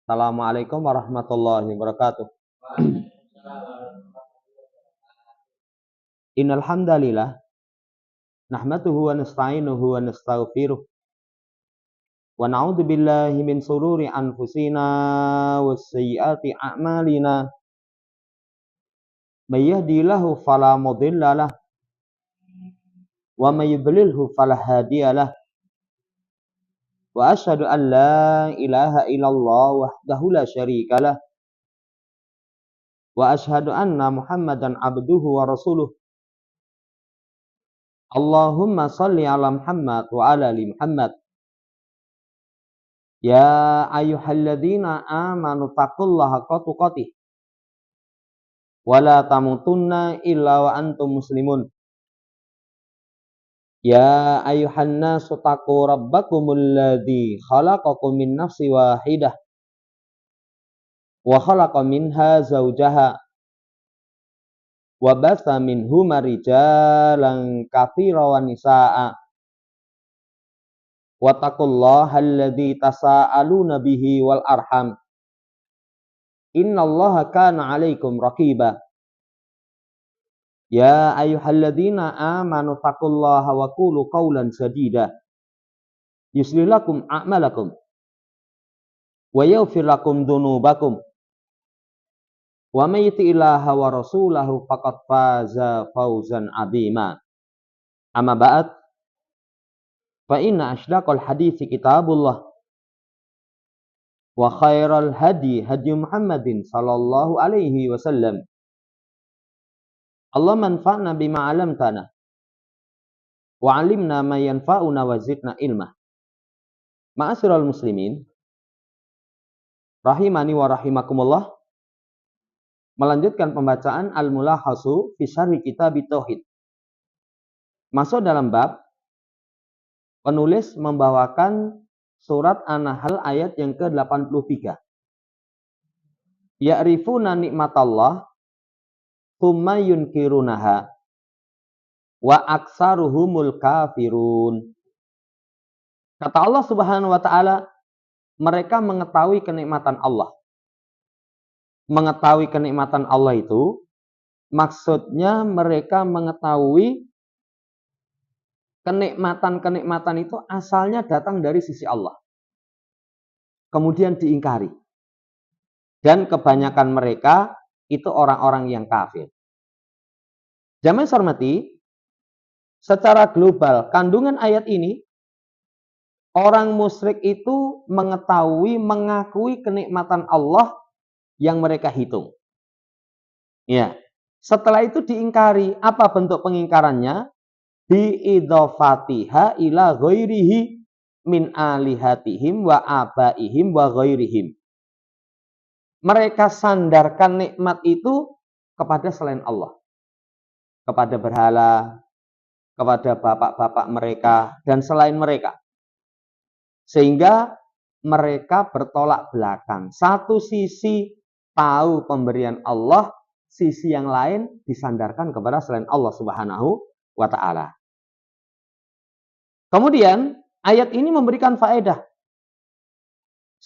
Assalamualaikum warahmatullahi wabarakatuh. Innal hamdalillah nahmaduhu wa nasta'inuhu wa nastaghfiruh wa na'udzu billahi min shururi anfusina wa sayyiati a'malina. May yahdihillahu fala mudhillalah wa may yudlilhu fala hadiyalah. Wa asyhadu an la ilaha illallah wahdahu la syarikalah wa asyhadu anna Muhammadan abduhu wa rasuluh. Allahumma shalli ala Muhammad wa ala ali Muhammad. Ya ayyuhalladzina amanu taqullaha haqqa tuqatih wa la tamutunna illa wa antum muslimun. Ya ayyuhan nasu taqu rabbakumul ladzi khalaqakum min nafsin wahidah wa khalaqa minha zawjaha wa batha minhuma rijalan katsiran wa nisaa'a wattaqullaha alladzi tasaaluna bihi wal arham innallaha kana 'alaikum raqiba. Ya ayyuhalladzina amanu taqullaha wa qulu qawlan sadida yuslih lakum a'malakum wa yaghfir lakum dzunubakum wa may yuti'illaha wa rasulahu faqad faza fawzan 'azima. Amma ba'd, fa inna asydaqal hadithi kitabullah wa khairal hadi hadi Muhammadin sallallahu alaihi wasallam. Allah manfa'na bima 'allamtana wa 'allimna ma yanfa'una wa zidna ilma. Ma'asyiral muslimin rahimani wa rahimakumullah. Melanjutkan pembacaan Al-Mulakhasu fi Syarhi Kitab Tauhid. Masuk dalam bab penulis membawakan surat An-Nahl ayat yang ke-83. Ya'rifuna nikmatallah tsumma yunkirunaha wa aksaruhumul kafirun. Kata Allah Subhanahu wa taala, mereka mengetahui kenikmatan Allah. Mengetahui kenikmatan Allah itu maksudnya mereka mengetahui kenikmatan-kenikmatan itu asalnya datang dari sisi Allah. Kemudian diingkari. Dan kebanyakan mereka itu orang-orang yang kafir. Jamaah hormati, secara global kandungan ayat ini, orang musyrik itu mengetahui, mengakui kenikmatan Allah yang mereka hitung. Ya. Setelah itu diingkari. Apa bentuk pengingkarannya? Biidhofatiha ila ghairihi min alihatihim wa abaihim wa ghairihim. Mereka sandarkan nikmat itu kepada selain Allah. Kepada berhala, kepada bapak-bapak mereka, dan selain mereka. Sehingga mereka bertolak belakang. Satu sisi tahu pemberian Allah, sisi yang lain disandarkan kepada selain Allah Subhanahu wa ta'ala. Kemudian ayat ini memberikan faedah.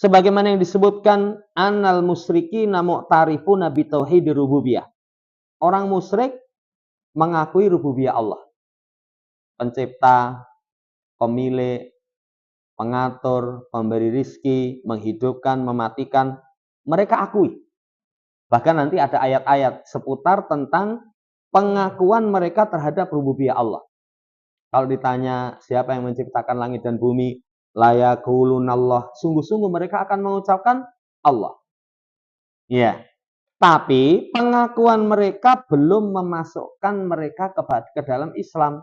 Sebagaimana yang disebutkan annal musyrikina mu'tarifuna bi tauhidir rububiyah. Orang musyrik mengakui rububiyah Allah. Pencipta, pemilik, pengatur, pemberi rizki, menghidupkan, mematikan, mereka akui. Bahkan nanti ada ayat-ayat seputar tentang pengakuan mereka terhadap rububiyah Allah. Kalau ditanya siapa yang menciptakan langit dan bumi, la yaqulunallah, sungguh-sungguh mereka akan mengucapkan Allah. Ya. Tapi pengakuan mereka belum memasukkan mereka ke dalam Islam.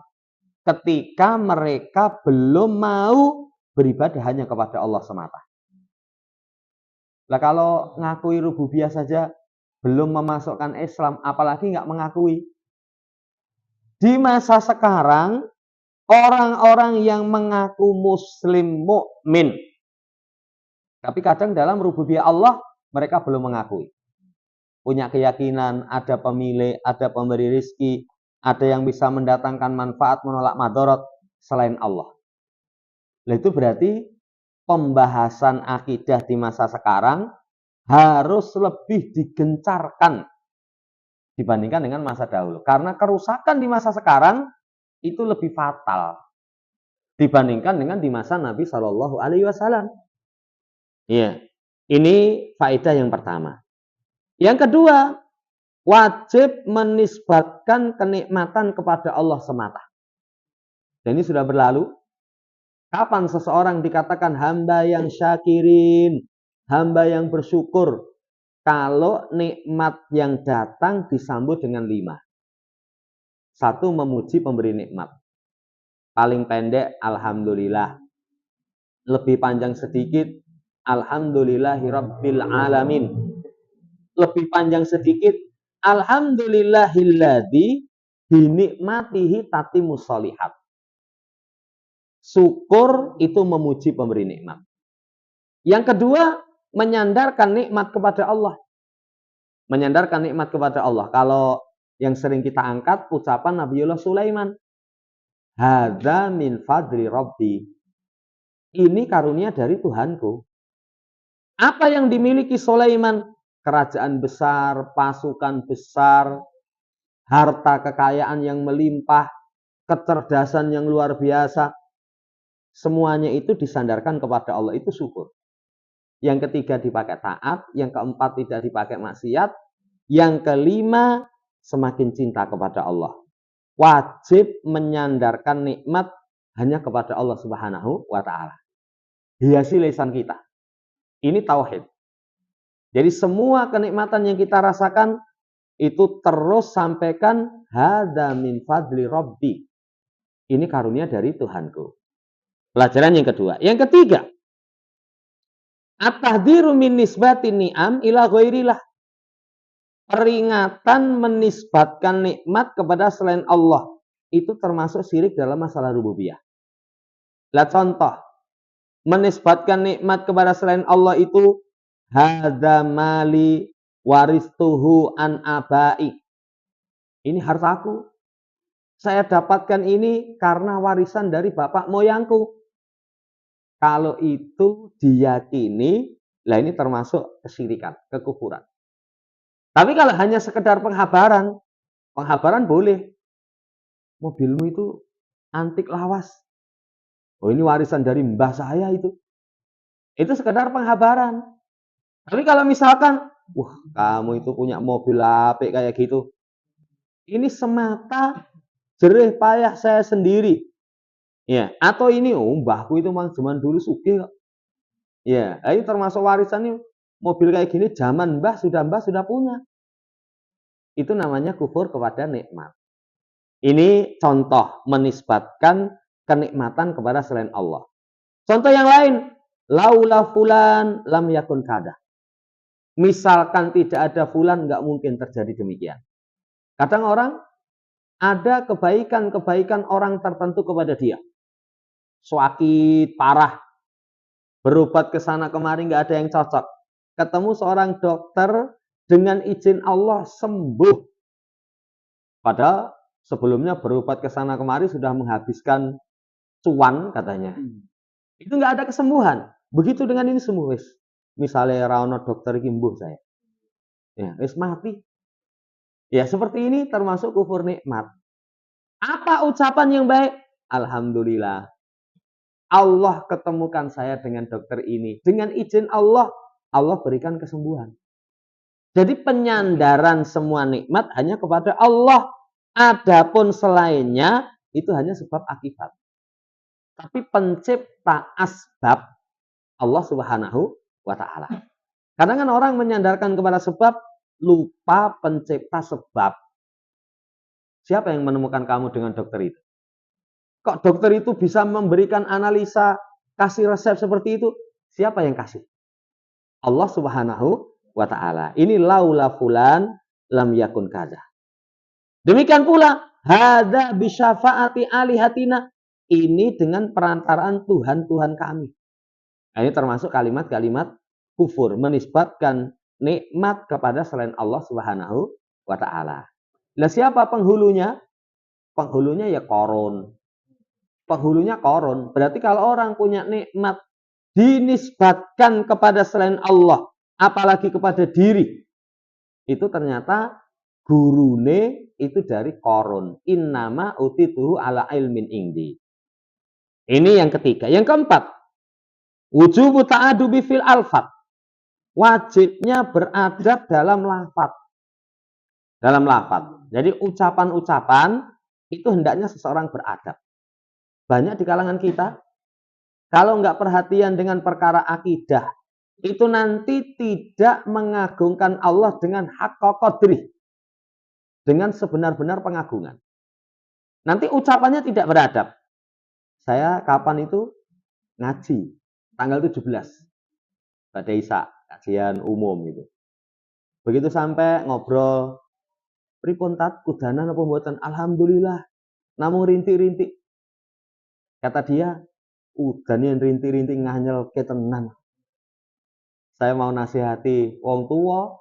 Ketika mereka belum mau beribadah hanya kepada Allah semata. Lah kalau ngakui rububiyah saja belum memasukkan Islam, apalagi nggak mengakui. Di masa sekarang, orang-orang yang mengaku muslim mukmin, tapi kadang dalam rububiyah Allah mereka belum mengakui. Punya keyakinan ada pemilik, ada pemberi rizki, ada yang bisa mendatangkan manfaat, menolak madarat selain Allah. Nah, itu berarti pembahasan akidah di masa sekarang harus lebih digencarkan dibandingkan dengan masa dahulu. Karena kerusakan di masa sekarang itu lebih fatal dibandingkan dengan di masa Nabi Shallallahu Alaihi Wasallam. Iya, ini faedah yang pertama. Yang kedua, wajib menisbatkan kenikmatan kepada Allah semata. Dan ini sudah berlalu. Kapan seseorang dikatakan hamba yang syakirin, hamba yang bersyukur, kalau nikmat yang datang disambut dengan 5. 1, memuji pemberi nikmat. Paling pendek, alhamdulillah. Lebih panjang sedikit, alhamdulillahirabbil alamin. Lebih panjang sedikit, alhamdulillahilladzi binikmatihi tatimus sholihat. Syukur itu memuji pemberi nikmat. Yang kedua, menyandarkan nikmat kepada Allah. Menyandarkan nikmat kepada Allah. Kalau yang sering kita angkat, ucapan Nabiullah Sulaiman. Hadza min fadli Rabbi. Ini karunia dari Tuhanku. Apa yang dimiliki Sulaiman? Kerajaan besar, pasukan besar, harta kekayaan yang melimpah, kecerdasan yang luar biasa. Semuanya itu disandarkan kepada Allah, itu syukur. Yang ketiga dipakai taat, yang keempat tidak dipakai maksiat, yang kelima semakin cinta kepada Allah. Wajib menyandarkan nikmat hanya kepada Allah Subhanahu wa Ta'ala. Hiasi lisan kita. Ini tauhid. Jadi semua kenikmatan yang kita rasakan itu terus sampaikan hadza min fadli Rabbi. Ini karunia dari Tuhanku. Pelajaran yang kedua. Yang ketiga, at-tahdhiru min nisbati ni'am ila ghairillah. Peringatan menisbatkan nikmat kepada selain Allah. Itu termasuk syirik dalam masalah rububiyah. Lihat contoh. Menisbatkan nikmat kepada selain Allah itu hadza mali waristuhu an abai. Ini hartaku. Saya dapatkan ini karena warisan dari bapak moyangku. Kalau itu diyakini, lah ini termasuk kesyirikan, kekufuran. Tapi kalau hanya sekedar penghabaran boleh. Mobilmu itu antik lawas. Oh, ini warisan dari mbah saya itu. Itu sekedar penghabaran. Tapi kalau misalkan, wah, kamu itu punya mobil apik kayak gitu. Ini semata jerih payah saya sendiri. Ya, atau ini mbahku itu memang zaman dulu sugih kok. Ya, ini termasuk warisan nih. Mobil kayak gini zaman mbah sudah punya. Itu namanya kufur kepada nikmat. Ini contoh menisbatkan kenikmatan kepada selain Allah. Contoh yang lain, laula fulan lam yakun kada. Misalkan tidak ada fulan, nggak mungkin terjadi demikian. Kadang orang ada kebaikan-kebaikan orang tertentu kepada dia. Sakit parah, berobat ke sana kemari nggak ada yang cocok. Ketemu seorang dokter dengan izin Allah sembuh. Padahal sebelumnya berobat ke sana kemari sudah menghabiskan cuan katanya. Itu nggak ada kesembuhan. Begitu dengan ini sembuh wis. Misalnya Rano dokter kimbuh saya. Ya, wis mati. Ya, seperti ini termasuk kufur nikmat. Apa ucapan yang baik? Alhamdulillah. Allah ketemukan saya dengan dokter ini. Dengan izin Allah, Allah berikan kesembuhan. Jadi penyandaran semua nikmat hanya kepada Allah. Adapun selainnya itu hanya sebab akibat. Tapi pencipta asbab Allah Subhanahu wa Ta'ala. Kadang kan orang menyandarkan kepada sebab, lupa pencipta sebab. Siapa yang menemukan kamu dengan dokter itu? Kok dokter itu bisa memberikan analisa, kasih resep seperti itu? Siapa yang kasih? Allah Subhanahu wa Ta'ala. Ini laula fulan lam yakun kada. Demikian pula, hadza bisyafaati alihatina. Ini dengan perantaraan Tuhan-Tuhan kami. Nah, ini termasuk kalimat-kalimat kufur. Menisbatkan nikmat kepada selain Allah Subhanahu wa Ta'ala. Nah, siapa penghulunya? Penghulunya ya Qarun. Penghulunya Qarun. Berarti kalau orang punya nikmat dinisbatkan kepada selain Allah, apalagi kepada diri, itu ternyata gurune itu dari Qarun. Innama utituhu ala ilmin indi. Ini yang ketiga. Yang keempat, wujubu ta'adubi fil alfat. Wajibnya beradab dalam lafaz. Dalam lafaz. Jadi ucapan-ucapan itu hendaknya seseorang beradab. Banyak di kalangan kita, kalau nggak perhatian dengan perkara akidah, itu nanti tidak mengagungkan Allah dengan haqqa qadri, dengan sebenar-benar pengagungan. Nanti ucapannya tidak beradab. Saya kapan itu ngaji? Tanggal 17. Pada Isa, kajian umum gitu. Begitu sampai ngobrol, pripun tat kudanan apa mboten? Alhamdulillah. Namun rintik-rintik. Kata dia, udan yang rintik-rintik nganyel ketenan. Saya mau nasihati wong tua.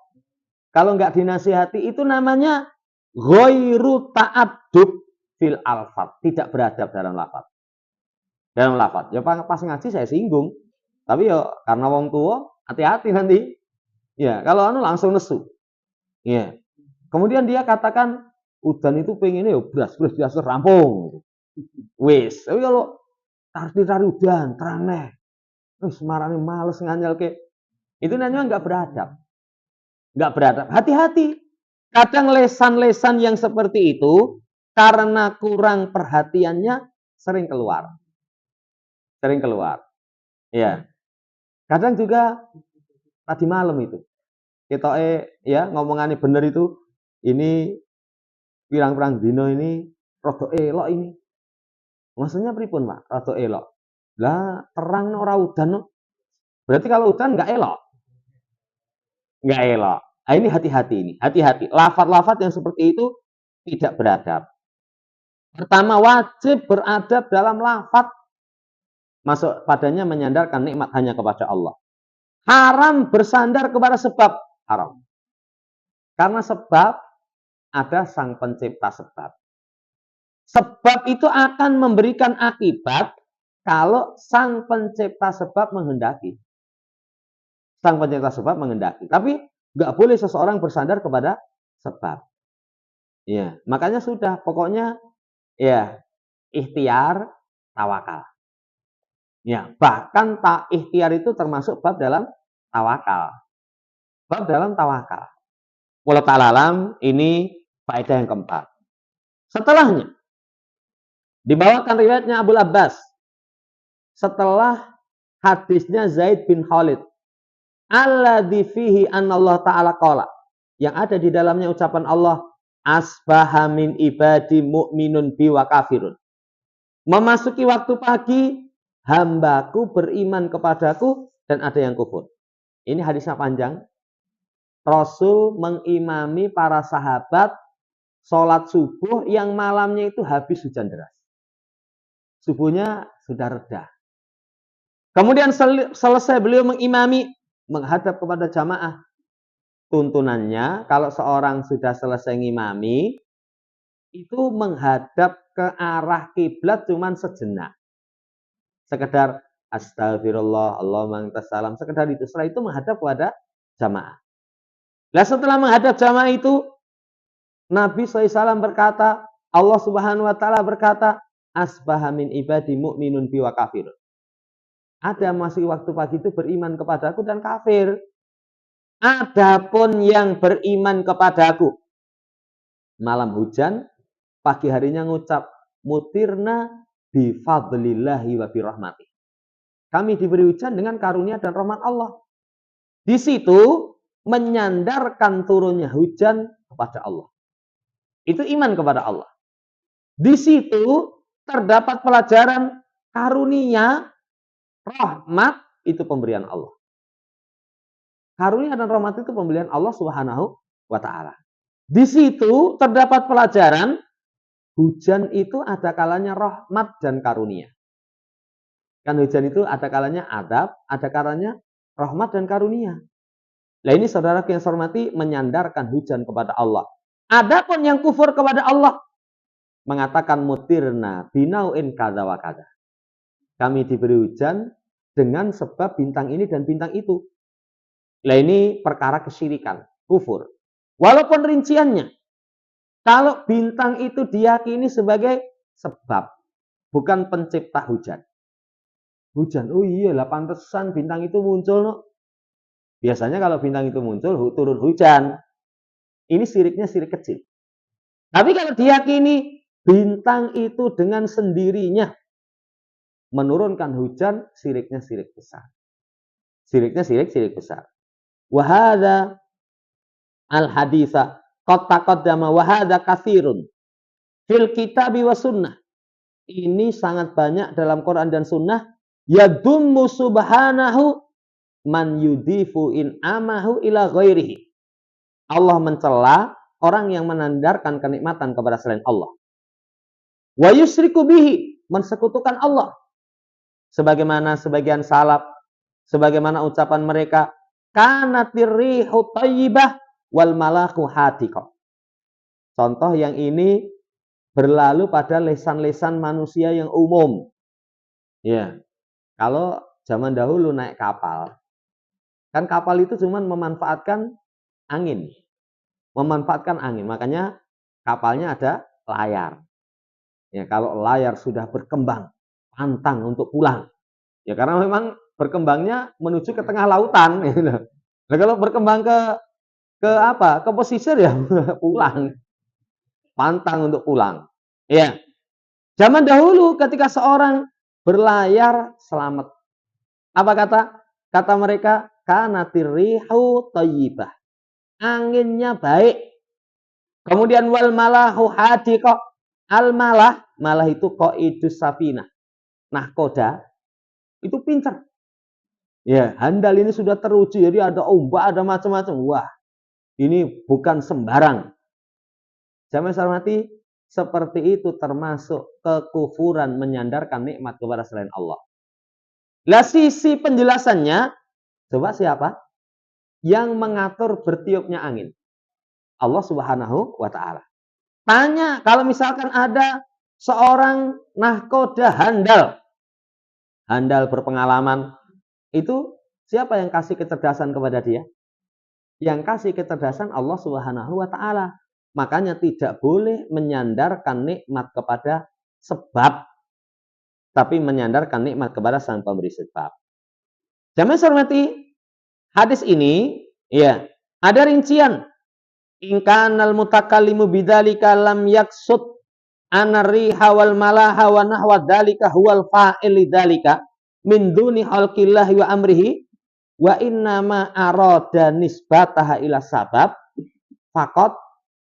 Kalau nggak dinasihati itu namanya ghairu ta'addub fil alfat, tidak beradab dalam lafaz. Dalam lafaz. Ya pas ngaji saya singgung. Tapi ya karena wong tua, hati-hati nanti. Ya, kalau langsung nesu. Ya. Kemudian dia katakan udan itu pengennya ya beras biasa rampung. Wis, tapi kalau tarik udan terang neh. Wis marane males nganyel ke. Itu namanya nggak beradab. Nggak beradab. Hati-hati. Kadang lesan-lesan yang seperti itu karena kurang perhatiannya sering keluar. Sering keluar. Ya. Kadang juga tadi malam itu. Kita ya ngomongannya bener itu. Ini pirang-pirang dino ini rada elok ini. Maksudnya pripun, Pak? Rada elok. Lah terang ora udan no. Berarti kalau udan nggak elok. Nggak elok. Nah, ini hati-hati ini. Hati-hati. Lafaz-lafaz yang seperti itu tidak beradab. Pertama, wajib beradab dalam lafaz. Masuk padanya menyandarkan nikmat hanya kepada Allah. Haram bersandar kepada sebab. Haram. Karena sebab ada sang pencipta sebab. Sebab itu akan memberikan akibat kalau sang pencipta sebab menghendaki. Sang pencipta sebab menghendaki. Tapi nggak boleh seseorang bersandar kepada sebab. Ya, makanya sudah. Pokoknya ya ikhtiar, tawakal. Ya, bahkan ikhtiar itu termasuk bab dalam tawakal. Bab dalam tawakal. Wallahu ta'ala alam, ini faedah yang keempat. Setelahnya dibawakan riwayatnya Abu Abbas setelah hadisnya Zaid bin Khalid. Alladzi fihi anallah ta'ala qala. Yang ada di dalamnya ucapan Allah, asbaha min ibadi mu'minun bi wa kafirun. Memasuki waktu pagi, hambaku beriman kepadaku dan ada yang kufur. Ini hadisnya panjang. Rasul mengimami para sahabat sholat subuh yang malamnya itu habis hujan deras. Subuhnya sudah reda. Kemudian selesai beliau mengimami, menghadap kepada jamaah. Tuntunannya, kalau seorang sudah selesai ngimami, itu menghadap ke arah kiblat cuman sejenak. Sekedar astagfirullah, Allahumma antas salam, sekedar itu. Setelah itu menghadap kepada jamaah. Nah setelah menghadap jamaah itu, Nabi SAW berkata, Allah Subhanahu Wa Taala berkata, asbaha min ibadi mu'minun bi wa kafir. Ada masih waktu pagi itu beriman kepadaku dan kafir. Adapun yang beriman kepadaku, malam hujan, pagi harinya ngucap mutirna bi fadlillahi wa bi rahmatih. Kami diberi hujan dengan karunia dan rahmat Allah. Di situ menyandarkan turunnya hujan kepada Allah. Itu iman kepada Allah. Di situ terdapat pelajaran karunia, rahmat itu pemberian Allah. Karunia dan rahmat itu pemberian Allah Subhanahu wa Ta'ala. Di situ terdapat pelajaran hujan itu ada kalanya rahmat dan karunia. Kan hujan itu ada kalanya adab, ada kalanya rahmat dan karunia. Nah ini saudara yang saya hormati menyandarkan hujan kepada Allah. Adapun yang kufur kepada Allah mengatakan mutirna binauin kada wa kada. Kami diberi hujan dengan sebab bintang ini dan bintang itu. Lah ini perkara kesyirikan, kufur. Walaupun rinciannya, kalau bintang itu diyakini sebagai sebab, bukan pencipta hujan. Hujan, oh iya lah pantesan bintang itu muncul. No. Biasanya kalau bintang itu muncul, turun hujan. Ini siriknya sirik kecil. Tapi kalau diyakini bintang itu dengan sendirinya menurunkan hujan, siriknya sirik besar. Siriknya sirik besar. Wahada al-haditha qad taqaddama wa hadza katsirun fil kitabi wa sunnah. Ini sangat banyak dalam Quran dan sunnah. Yadummu subhanahu man yudifu in amahu ila ghairihi. Allah mencela orang yang menandarkan kenikmatan kepada selain Allah. Wa yusriku bihi, mensekutukan Allah. Sebagaimana sebagian salaf, sebagaimana ucapan mereka, kanatir rihu thayyibah wal malaku hatiqa. Contoh yang ini berlalu pada lesan-lesan manusia yang umum. Ya. Kalau zaman dahulu naik kapal, kan kapal itu cuma memanfaatkan angin. Memanfaatkan angin, makanya kapalnya ada layar. Ya, kalau layar sudah berkembang, pantang untuk pulang. Ya, karena memang berkembangnya menuju ke tengah lautan. Nah, kalau berkembang ke pesisir ya pulang. Pantang untuk pulang. Ya. Zaman dahulu ketika seorang berlayar selamat. Apa kata? Kata mereka, kanatir rihu thayyibah. Anginnya baik. Kemudian wal malahu hadiqah. Al malah itu qaidus safinah. Nahkoda itu pintar. Ya, handal ini sudah teruji, jadi ada ombak, ada macam-macam. Wah, ini bukan sembarang. Jamaah hormati, seperti itu termasuk kekufuran menyandarkan nikmat kepada selain Allah. Lah sisi penjelasannya, coba siapa? Yang mengatur bertiupnya angin. Allah Subhanahu wa Ta'ala. Tanya, kalau misalkan ada seorang nahkoda handal berpengalaman, itu siapa yang kasih kecerdasan kepada dia? Yang kasih kecerdasan Allah Subhanahu wa Ta'ala. Makanya tidak boleh menyandarkan nikmat kepada sebab, tapi menyandarkan nikmat kepada sang pemberi sebab. Jamaah hormati, hadis ini ya ada rincian. In kanal mutakallimu bidzalika lam yaksud anariha wal malaha wa nahwa dzalika huwal fa'il dzalika min duni khalqillahi wa amrihi wa innama arada nisbataha ila sabab faqat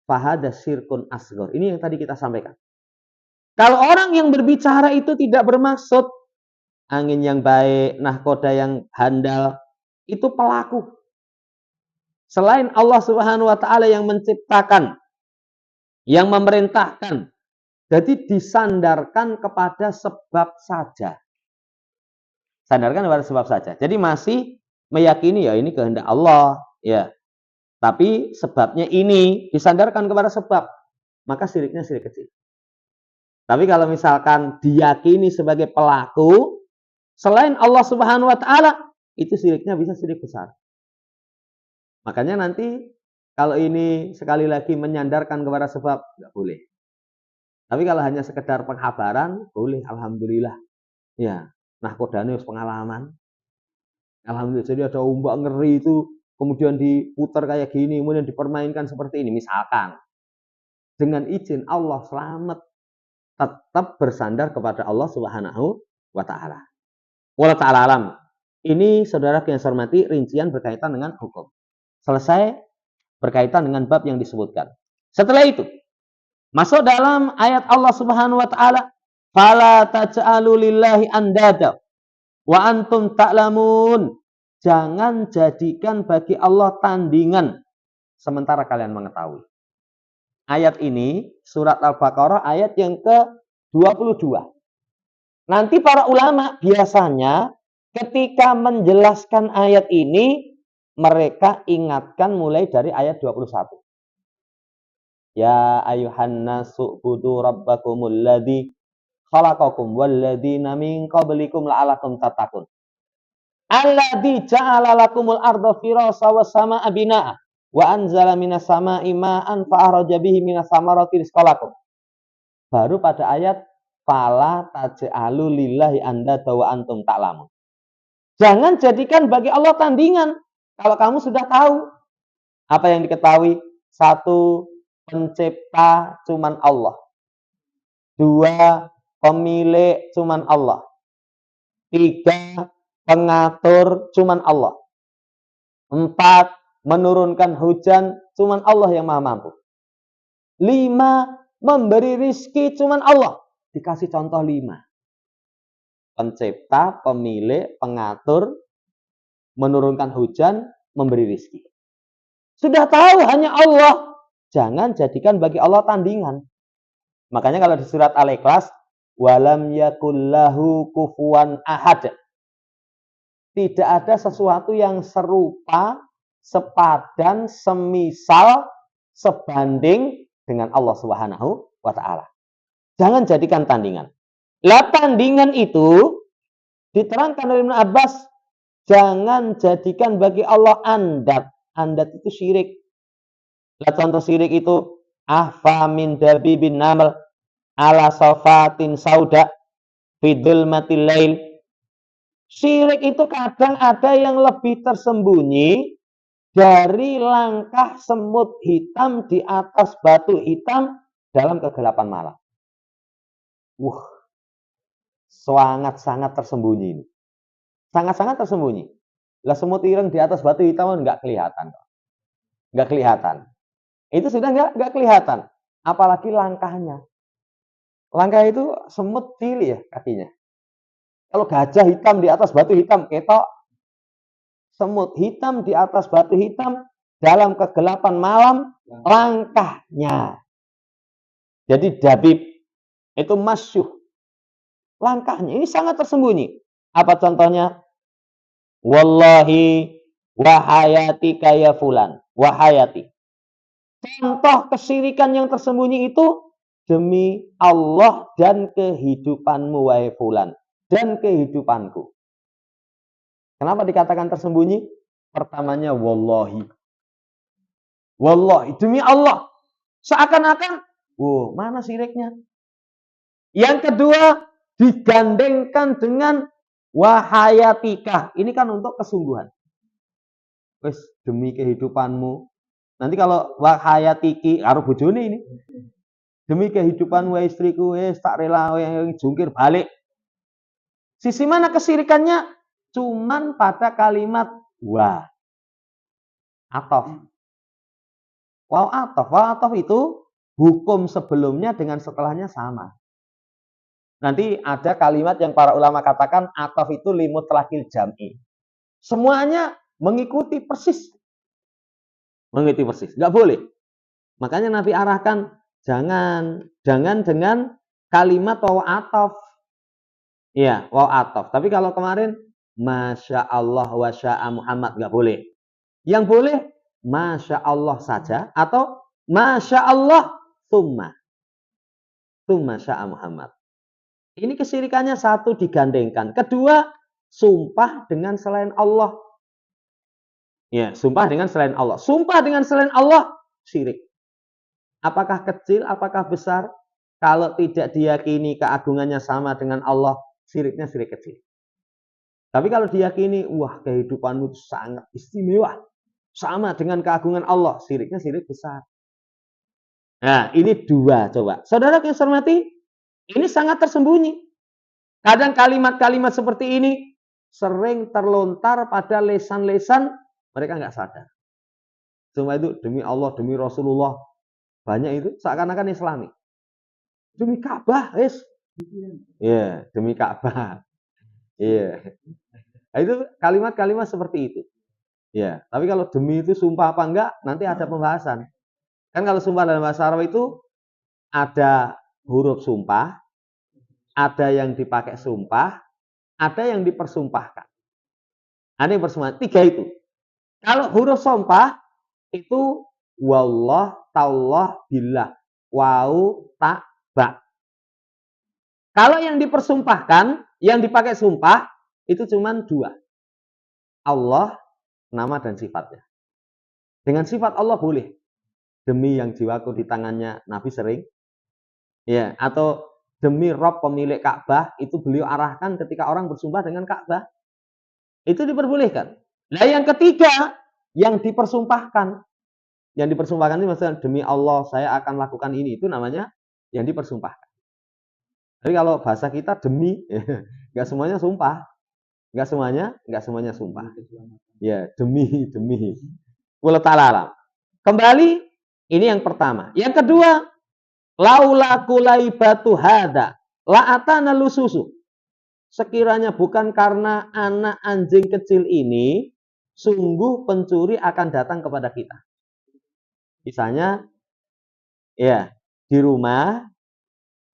fahada syirkun asghar. Ini yang tadi kita sampaikan. Kalau orang yang berbicara itu tidak bermaksud angin yang baik, nahkoda yang handal, itu pelaku. Selain Allah Subhanahu wa Ta'ala yang menciptakan, yang memerintahkan, jadi disandarkan kepada sebab saja. Sandarkan kepada sebab saja. Jadi masih meyakini ya ini kehendak Allah, ya. Tapi sebabnya ini disandarkan kepada sebab, maka siriknya sirik kecil. Tapi kalau misalkan diyakini sebagai pelaku selain Allah Subhanahu wa Ta'ala, itu siriknya bisa sirik besar. Makanya nanti kalau ini sekali lagi menyandarkan kepada sebab, nggak boleh. Tapi kalau hanya sekedar penghabaran, boleh, alhamdulillah. Ya, nahkodanya pengalaman. Alhamdulillah, jadi ada ombak ngeri itu, kemudian diputar kayak gini, kemudian dipermainkan seperti ini. Misalkan, dengan izin Allah selamat, tetap bersandar kepada Allah Subhanahu wa Ta'ala. Wallahu ta'ala alam. Ini saudara yang saya hormati, rincian berkaitan dengan hukum. Selesai berkaitan dengan bab yang disebutkan. Setelah itu, masuk dalam ayat Allah Subhanahu wa Ta'ala, fala taj'alu lillahi andada wa antum ta'lamun. Jangan jadikan bagi Allah tandingan sementara kalian mengetahui. Ayat ini surat Al-Baqarah ayat yang ke-22. Nanti para ulama biasanya ketika menjelaskan ayat ini mereka ingatkan mulai dari ayat 21. Ya ayuhan nasu budu rabbakumul ladzi khalaqakum wal ladzina min qablikum la'alakum tattaqun. Alladzi ja'ala lakumul arda firasha was samaa'a binaa'a wa anzala minas samaa'i ma'an fa akhraja bihi minas samarati rizqan lakum. Baru pada ayat fala taj'alu lillahi andada wa antum ta'lamun. Jangan jadikan bagi Allah tandingan kalau kamu sudah tahu. Apa yang diketahui? Satu, pencipta cuman Allah. Dua, pemilik cuman Allah. Tiga, pengatur cuman Allah. Empat, menurunkan hujan cuman Allah yang maha mampu. Lima, memberi rizki cuman Allah. Dikasih contoh lima. Pencipta, pemilik, pengatur, menurunkan hujan, memberi rizki. Sudah tahu hanya Allah. Jangan jadikan bagi Allah tandingan. Makanya kalau di surat Al-Ikhlas, walam yakullahu kufuwan ahad. Tidak ada sesuatu yang serupa, sepadan, semisal, sebanding dengan Allah Subhanahu wa Ta'ala. Jangan jadikan tandingan. Lah tandingan itu diterangkan oleh Ibnu Abbas, jangan jadikan bagi Allah andat. Andat itu syirik. Lah contoh syirik itu ahfa min dabi bin namal ala safatin sauda fidul matil lail. Syirik itu kadang ada yang lebih tersembunyi dari langkah semut hitam di atas batu hitam dalam kegelapan malam. Sangat-sangat tersembunyi ini. Sangat-sangat tersembunyi. Lah semut ireng di atas batu hitam nggak kelihatan. Nggak kelihatan. Itu sudah nggak kelihatan. Apalagi langkahnya. Langkah itu semut cilik ya kakinya. Kalau gajah hitam di atas batu hitam, ketok. Semut hitam di atas batu hitam dalam kegelapan malam, langkahnya. Jadi dabib itu masyuh. Langkahnya ini sangat tersembunyi. Apa contohnya? Wallahi wahayati kaya fulan. Wahayati. Contoh kesyirikan yang tersembunyi itu demi Allah dan kehidupanmu wahai fulan. Dan kehidupanku. Kenapa dikatakan tersembunyi? Pertamanya wallahi. Wallahi, demi Allah. Seakan-akan, mana syiriknya? Yang kedua, digandengkan dengan wahayatika. Ini kan untuk kesungguhan. Wes demi kehidupanmu. Nanti kalau wahayatiki, karo bojone ini. Demi kehidupanmu istriku, tak rela yang jungkir balik. Sisi mana kesyirikannya? Cuman pada kalimat wa. Atof. Waw atof. Waw atof itu hukum sebelumnya dengan setelahnya sama. Nanti ada kalimat yang para ulama katakan atof itu limut lakil jam'i. Semuanya mengikuti persis. Mengikuti persis. Nggak boleh. Makanya Nabi arahkan jangan dengan kalimat waw atof. Iya, waw atof. Tapi kalau kemarin Masya Allah wa sya'a Muhammad nggak boleh. Yang boleh Masya Allah saja atau Masya Allah Tumma sya'a Muhammad. Ini kesyirikannya satu digandengkan. Kedua, sumpah dengan selain Allah. Ya, sumpah dengan selain Allah. Sumpah dengan selain Allah, syirik. Apakah kecil, apakah besar? Kalau tidak diyakini keagungannya sama dengan Allah, syiriknya syirik kecil. Tapi kalau diyakini, wah kehidupanmu sangat istimewa. Sama dengan keagungan Allah, syiriknya syirik besar. Nah, ini dua coba. Saudara yang saya hormati, ini sangat tersembunyi. Kadang kalimat-kalimat seperti ini sering terlontar pada lesan-lesan mereka nggak sadar. Cuma itu demi Allah, demi Rasulullah. Banyak itu seakan-akan Islami. Demi Ka'bah, ya, demi Ka'bah. Iya. Nah, itu kalimat-kalimat seperti itu. Ya, tapi kalau demi itu sumpah apa enggak, nanti ada pembahasan. Kan kalau sumpah dalam bahasa Arab itu ada huruf sumpah, ada yang dipakai sumpah, ada yang dipersumpahkan. Ada yang bersumpah. Tiga itu. Kalau huruf sumpah itu wallah, tallah, billah. Wau, ta, ba. Kalau yang dipersumpahkan, yang dipakai sumpah, itu cuma dua. Allah, nama dan sifatnya. Dengan sifat Allah boleh. Demi yang jiwaku di tangannya, Nabi sering. Ya, atau demi Rob pemilik Ka'bah, itu beliau arahkan ketika orang bersumpah dengan Ka'bah. Itu diperbolehkan. Nah, yang ketiga, yang dipersumpahkan. Yang dipersumpahkan ini maksudnya demi Allah saya akan lakukan ini. Itu namanya yang dipersumpahkan. Jadi kalau bahasa kita demi, nggak semuanya sumpah. Nggak semuanya sumpah. Ya, demi. Wallahu ta'ala. Kembali, ini yang pertama. Yang kedua, laula kulaibatu hada la'atana lususu. Sekiranya bukan karena anak anjing kecil ini, sungguh pencuri akan datang kepada kita. Misalnya, ya, di rumah,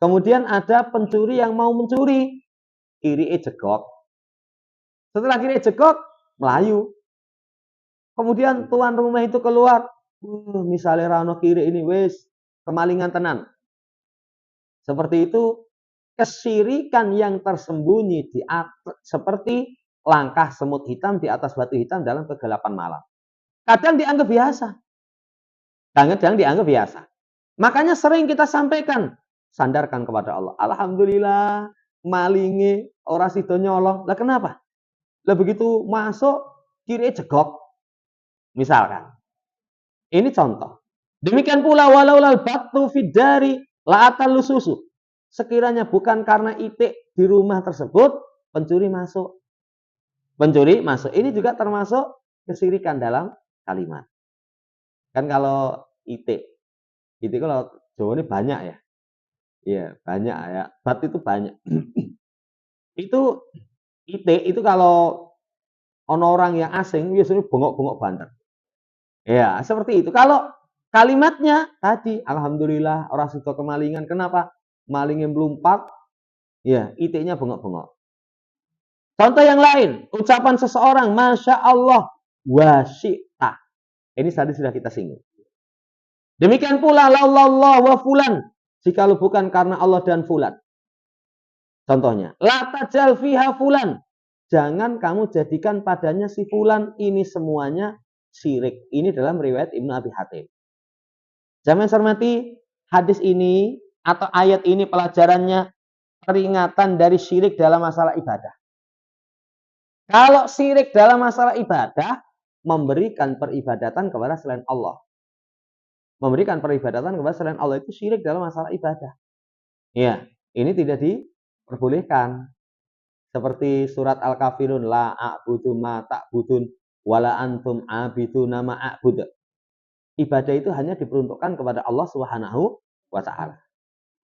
kemudian ada pencuri yang mau mencuri, kiri jegok. Setelah kiri jegok, melayu. Kemudian tuan rumah itu keluar, misalnya rano kiri ini wes kemalingan tenan. Seperti itu, kesyirikan yang tersembunyi di atas, seperti langkah semut hitam di atas batu hitam dalam kegelapan malam. Kadang dianggap biasa. Kadang dianggap biasa. Makanya sering kita sampaikan, sandarkan kepada Allah. Alhamdulillah, malingi ora sido nyolong. Lah kenapa? Lah begitu masuk kiri jegok. Misalkan. Ini contoh. Demikian pula walau lal batu fidari la'atal lususu. Sekiranya bukan karena itik di rumah tersebut, pencuri masuk. Pencuri masuk. Ini juga termasuk kesyirikan dalam kalimat. Kan kalau itik, itu kalau Jawa ini banyak ya. Iya, banyak ya. Bat itu banyak. Itu itik itu kalau ono orang yang asing biasanya bengok-bengok banter. Ya, seperti itu. Kalau kalimatnya tadi, alhamdulillah orang sudah kemalingan. Kenapa? Malingnya melompat, ya, itiknya bengok-bengok. Contoh yang lain, ucapan seseorang, Masya Allah, wasyita. Ini tadi sudah kita singgung. Demikian pula, laulallah wa fulan. Jikalau bukan karena Allah dan fulan. Contohnya, la tajal fiha fulan. Jangan kamu jadikan padanya si fulan. Ini semuanya syirik. Ini dalam riwayat Ibnu Abi Hatim. Jamaah hormati, hadis ini atau ayat ini pelajarannya peringatan dari syirik dalam masalah ibadah. Kalau syirik dalam masalah ibadah, memberikan peribadatan kepada selain Allah. Memberikan peribadatan kepada selain Allah itu syirik dalam masalah ibadah. Ya, ini tidak diperbolehkan. Seperti surat Al-Kafirun, la a'budu ma ta'budun wala antum abiduna ma a'bud. Ibadah itu hanya diperuntukkan kepada Allah Subhanahu wa taala.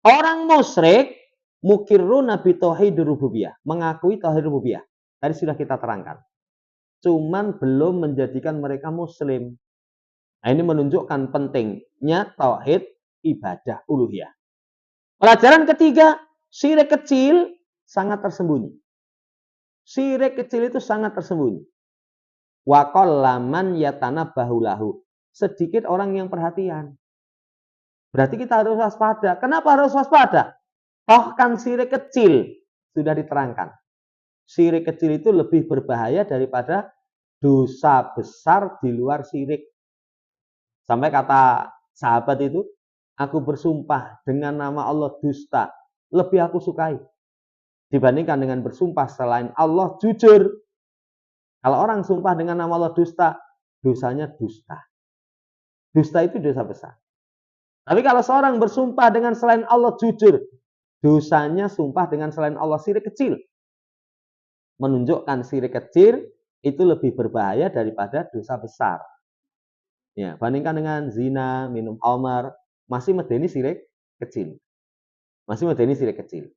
Orang musyrik mukirruna bi tauhid rububiyah, mengakui tauhid rububiyah. Tadi sudah kita terangkan. Cuman belum menjadikan mereka muslim. Nah, ini menunjukkan pentingnya tauhid ibadah uluhiyah. Pelajaran ketiga, syirik kecil sangat tersembunyi. Syirik kecil itu sangat tersembunyi. Wa qallaman yatanabbahu lahu. Sedikit orang yang perhatian. Berarti kita harus waspada. Kenapa harus waspada? Toh kan syirik kecil sudah diterangkan. Syirik kecil itu lebih berbahaya daripada dosa besar di luar syirik. Sampai kata sahabat itu, aku bersumpah dengan nama Allah dusta, lebih aku sukai dibandingkan dengan bersumpah selain Allah jujur. Kalau orang sumpah dengan nama Allah dusta, dosanya dusta. Dusta itu dosa besar. Tapi kalau seorang bersumpah dengan selain Allah jujur, dosanya sumpah dengan selain Allah syirik kecil. Menunjukkan syirik kecil itu lebih berbahaya daripada dosa besar. Ya, bandingkan dengan zina, minum khamar, masih medeni syirik kecil. Masih medeni syirik kecil.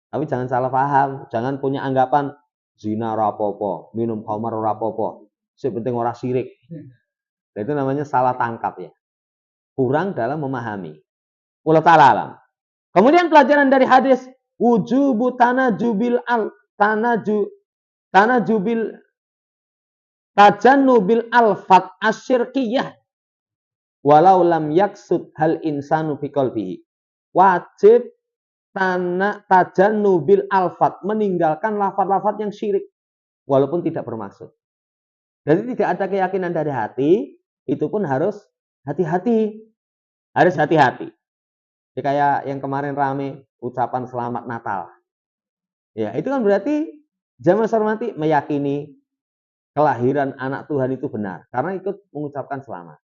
Tapi jangan salah paham, jangan punya anggapan zina rapopo, minum khamar rapopo. Sepenting orang syirik. Nah, itu namanya salah tangkap ya. Kurang dalam memahami. Wallahu ta'ala alam. Kemudian pelajaran dari hadis wujubu tanajubil tajannubil alfat asyirkiyah walau lam yaksud hal insanu fi qalbihi. Wajib tajannubil alfat, meninggalkan lafaz-lafaz yang syirik walaupun tidak bermaksud. Jadi tidak ada keyakinan dari hati, itu pun harus hati-hati. Harus hati-hati. Ya, kayak yang kemarin rame ucapan selamat Natal. Ya, itu kan berarti jamaah hormati meyakini kelahiran anak Tuhan itu benar karena ikut mengucapkan selamat.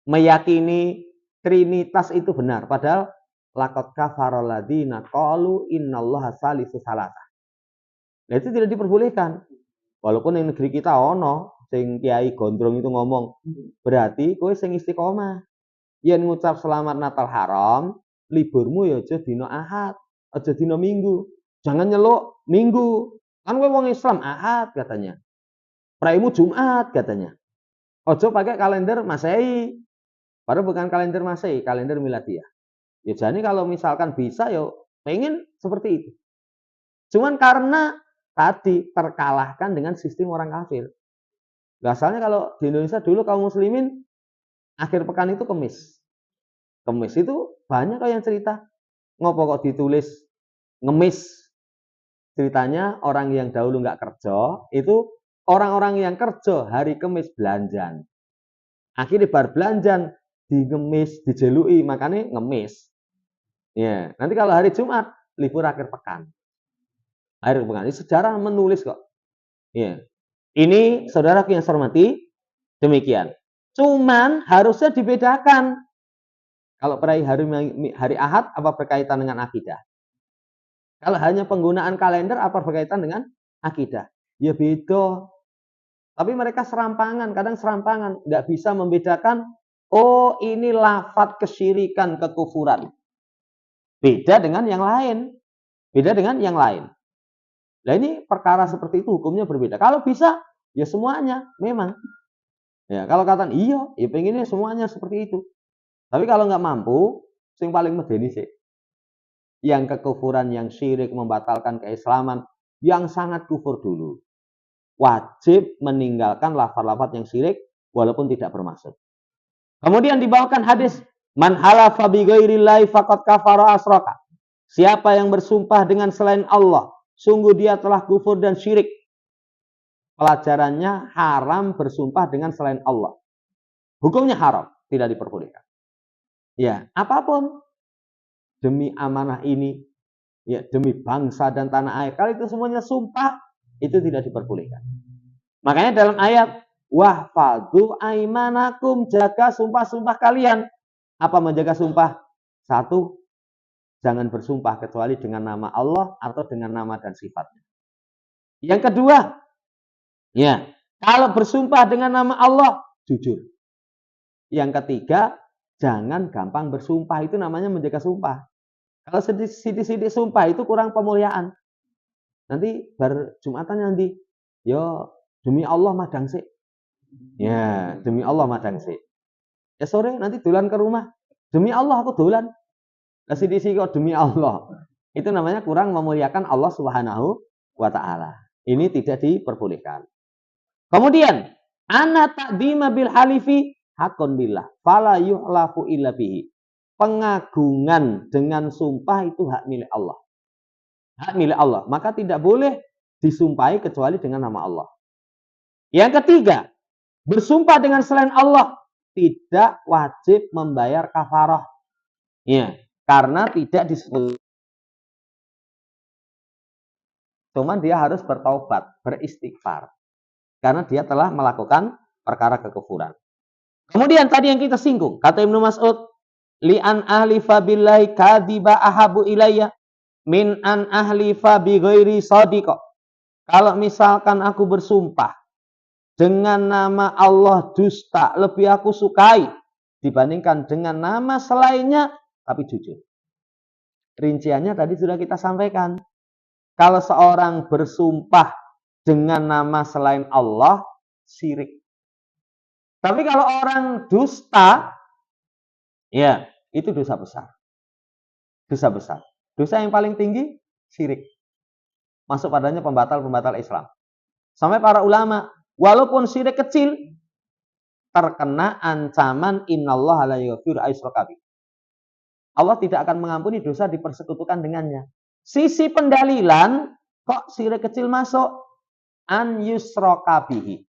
Meyakini Trinitas itu benar padahal laqad kafaral ladzina qalu innallaha salisu salasa. Nah, itu tidak diperbolehkan. Walaupun yang negeri kita ono sing kiai gondrong itu ngomong, berarti kowe sing istiqomah. Yen ngucap selamat Natal haram, liburmu ya aja dina Ahad, aja dina Minggu. Jangan nyeluk Minggu. Kan kowe wong Islam Ahad katanya. Praimu Jumat katanya. Ojo pakai kalender Masehi. Padahal bukan kalender Masehi, kalender Miladiah. Ya jadi kalau misalkan bisa ya pengen seperti itu. Cuman karena tadi terkalahkan dengan sistem orang kafir. Asalnya kalau di Indonesia dulu kaum muslimin akhir pekan itu Kemis. Kemis itu banyak kok yang cerita. Ngopo kok ditulis ngemis. Ceritanya orang yang dahulu nggak kerja, itu orang-orang yang kerja hari Kemis belanjan. Akhirnya bar belanjan digemis, dijelui, makanya ngemis. Ya, nanti kalau hari Jumat libur akhir pekan. Akhir pekan. Ini sejarah menulis kok. Ya. Ini saudaraku yang saya hormati, demikian. Cuman harusnya dibedakan. Kalau hari Ahad apa berkaitan dengan akidah? Kalau hanya penggunaan kalender apa berkaitan dengan akidah? Ya beda. Tapi mereka serampangan, kadang serampangan, nggak bisa membedakan. Oh, ini lafadz kesyirikan, kekufuran. Beda dengan yang lain. Beda dengan yang lain. Nah ini perkara seperti itu hukumnya berbeda. Kalau bisa, ya semuanya memang. Ya kalau katakan iya, ya pengennya semuanya seperti itu. Tapi kalau nggak mampu, yang paling medeni sih. Yang kekufuran, yang syirik, membatalkan keislaman, yang sangat kufur dulu. Wajib meninggalkan lafaz-lafaz yang syirik, walaupun tidak bermaksud. Kemudian dibawakan hadis, man halafa bi ghairillahi faqad kafara asraka. Siapa yang bersumpah dengan selain Allah, sungguh dia telah kufur dan syirik. Pelajarannya haram bersumpah dengan selain Allah. Hukumnya haram, tidak diperbolehkan. Ya, apapun demi amanah ini, ya demi bangsa dan tanah air. Kalau itu semuanya sumpah, itu tidak diperbolehkan. Makanya dalam ayat wahfadzu aimanakum, jaga sumpah-sumpah kalian. Apa menjaga sumpah? Satu, jangan bersumpah kecuali dengan nama Allah atau dengan nama dan sifatnya. Yang kedua, ya, kalau bersumpah dengan nama Allah, jujur. Yang ketiga, jangan gampang bersumpah, itu namanya menjaga sumpah. Kalau sidik-sidik sumpah itu kurang pemuliaan. Nanti Jumatan nanti, yo demi Allah madang sih. Ya, demi Allah madang sih. Ya sore nanti dolan ke rumah. Demi Allah aku dolan. Lah sidik-sidik kok demi Allah. Itu namanya kurang memuliakan Allah Subhanahu wa taala. Ini tidak diperbolehkan. Kemudian, ana ta'dima bil halifi hakun billah, fala yuhlafu illa bihi. Pengagungan dengan sumpah itu hak milik Allah. Hak milik Allah, maka tidak boleh disumpahi kecuali dengan nama Allah. Yang ketiga, bersumpah dengan selain Allah tidak wajib membayar kafarah. Ya, karena tidak disebut. Cuman dia harus bertaubat, beristighfar. Karena dia telah melakukan perkara kekufuran. Kemudian tadi yang kita singgung, kata Ibnu Mas'ud, li'an ahlifa billahi kadhiba ahabu ilayya min an ahlifa bi ghairi shadiqa. Kalau misalkan aku bersumpah dengan nama Allah dusta, lebih aku sukai dibandingkan dengan nama selainnya tapi jujur. Rinciannya tadi sudah kita sampaikan. Kalau seorang bersumpah dengan nama selain Allah, syirik. Tapi kalau orang dusta, ya itu dosa besar. Dosa besar. Dosa yang paling tinggi, syirik. Masuk padanya pembatal-pembatal Islam. Sampai para ulama, walaupun syirik kecil, terkena ancaman innallaha la yaghfiru aysyraka bih. Allah tidak akan mengampuni dosa dipersekutukan dengannya. Sisi pendalilan, kok syirik kecil masuk? An yusraka bihi.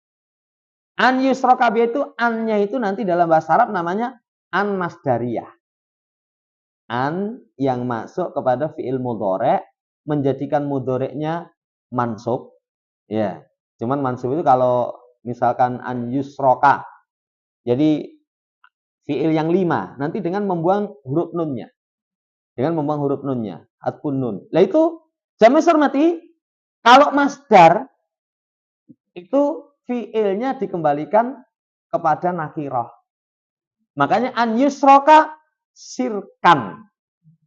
An yusroka bihi itu annya itu nanti dalam bahasa Arab namanya an masdariyah. An yang masuk kepada fi'il mudhari' menjadikan mudhari'nya mansub. Ya. Cuman mansub itu kalau misalkan an yusroka. Jadi fi'il yang 5 nanti dengan membuang huruf nunnya. Dengan membuang huruf nunnya, hatfun nun. Lah itu jamak hormati kalau masdar itu fi'ilnya dikembalikan kepada nakirah. Makanya an yusroka sirkan.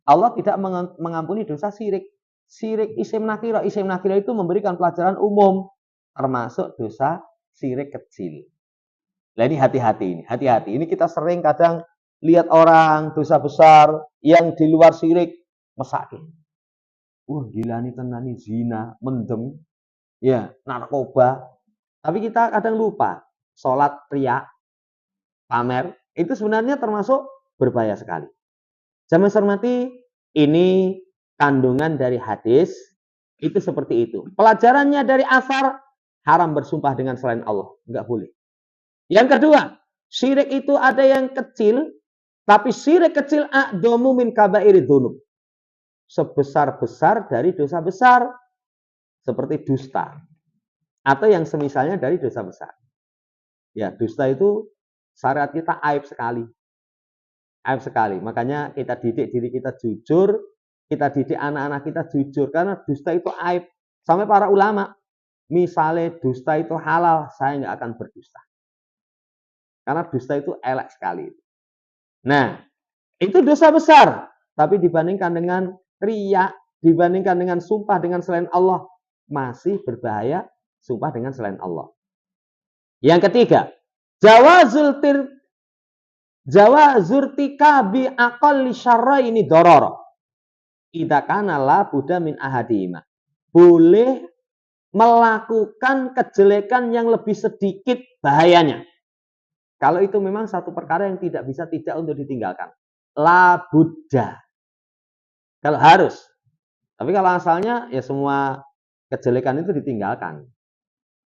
Allah tidak mengampuni dosa syirik. Syirik isim nakirah. Isim nakirah itu memberikan pelajaran umum. Termasuk dosa syirik kecil. Nah ini hati-hati ini. Hati-hati. Ini kita sering kadang lihat orang dosa besar yang di luar syirik. Mesake. Gila nih tenan nih zina, mendem. Ya, narkoba. Tapi kita kadang lupa. Sholat riya, pamer. Itu sebenarnya termasuk berbahaya sekali. Jamaah hormati, ini kandungan dari hadis itu seperti itu. Pelajarannya dari asar haram bersumpah dengan selain Allah, enggak boleh. Yang kedua, syirik itu ada yang kecil, tapi syirik kecil a'dhamu min kaba'iri dzunub. Sebesar-besar dari dosa besar seperti dusta atau yang semisalnya dari dosa besar. Ya, dusta itu syariat kita aib sekali. Aib sekali. Makanya kita didik diri kita jujur, kita didik anak-anak kita jujur. Karena dusta itu aib. Sampai para ulama, misalnya dusta itu halal, saya nggak akan berdusta. Karena dusta itu elek sekali. Nah, itu dosa besar. Tapi dibandingkan dengan riya, dibandingkan dengan sumpah dengan selain Allah, masih berbahaya sumpah dengan selain Allah. Yang ketiga, jawazur tikabi aqalli syarraini doror. Idza kana la budda min ahadihima. Boleh melakukan kejelekan yang lebih sedikit bahayanya. Kalau itu memang satu perkara yang tidak bisa tidak untuk ditinggalkan. La budda. Kalau harus. Tapi kalau asalnya ya semua kejelekan itu ditinggalkan.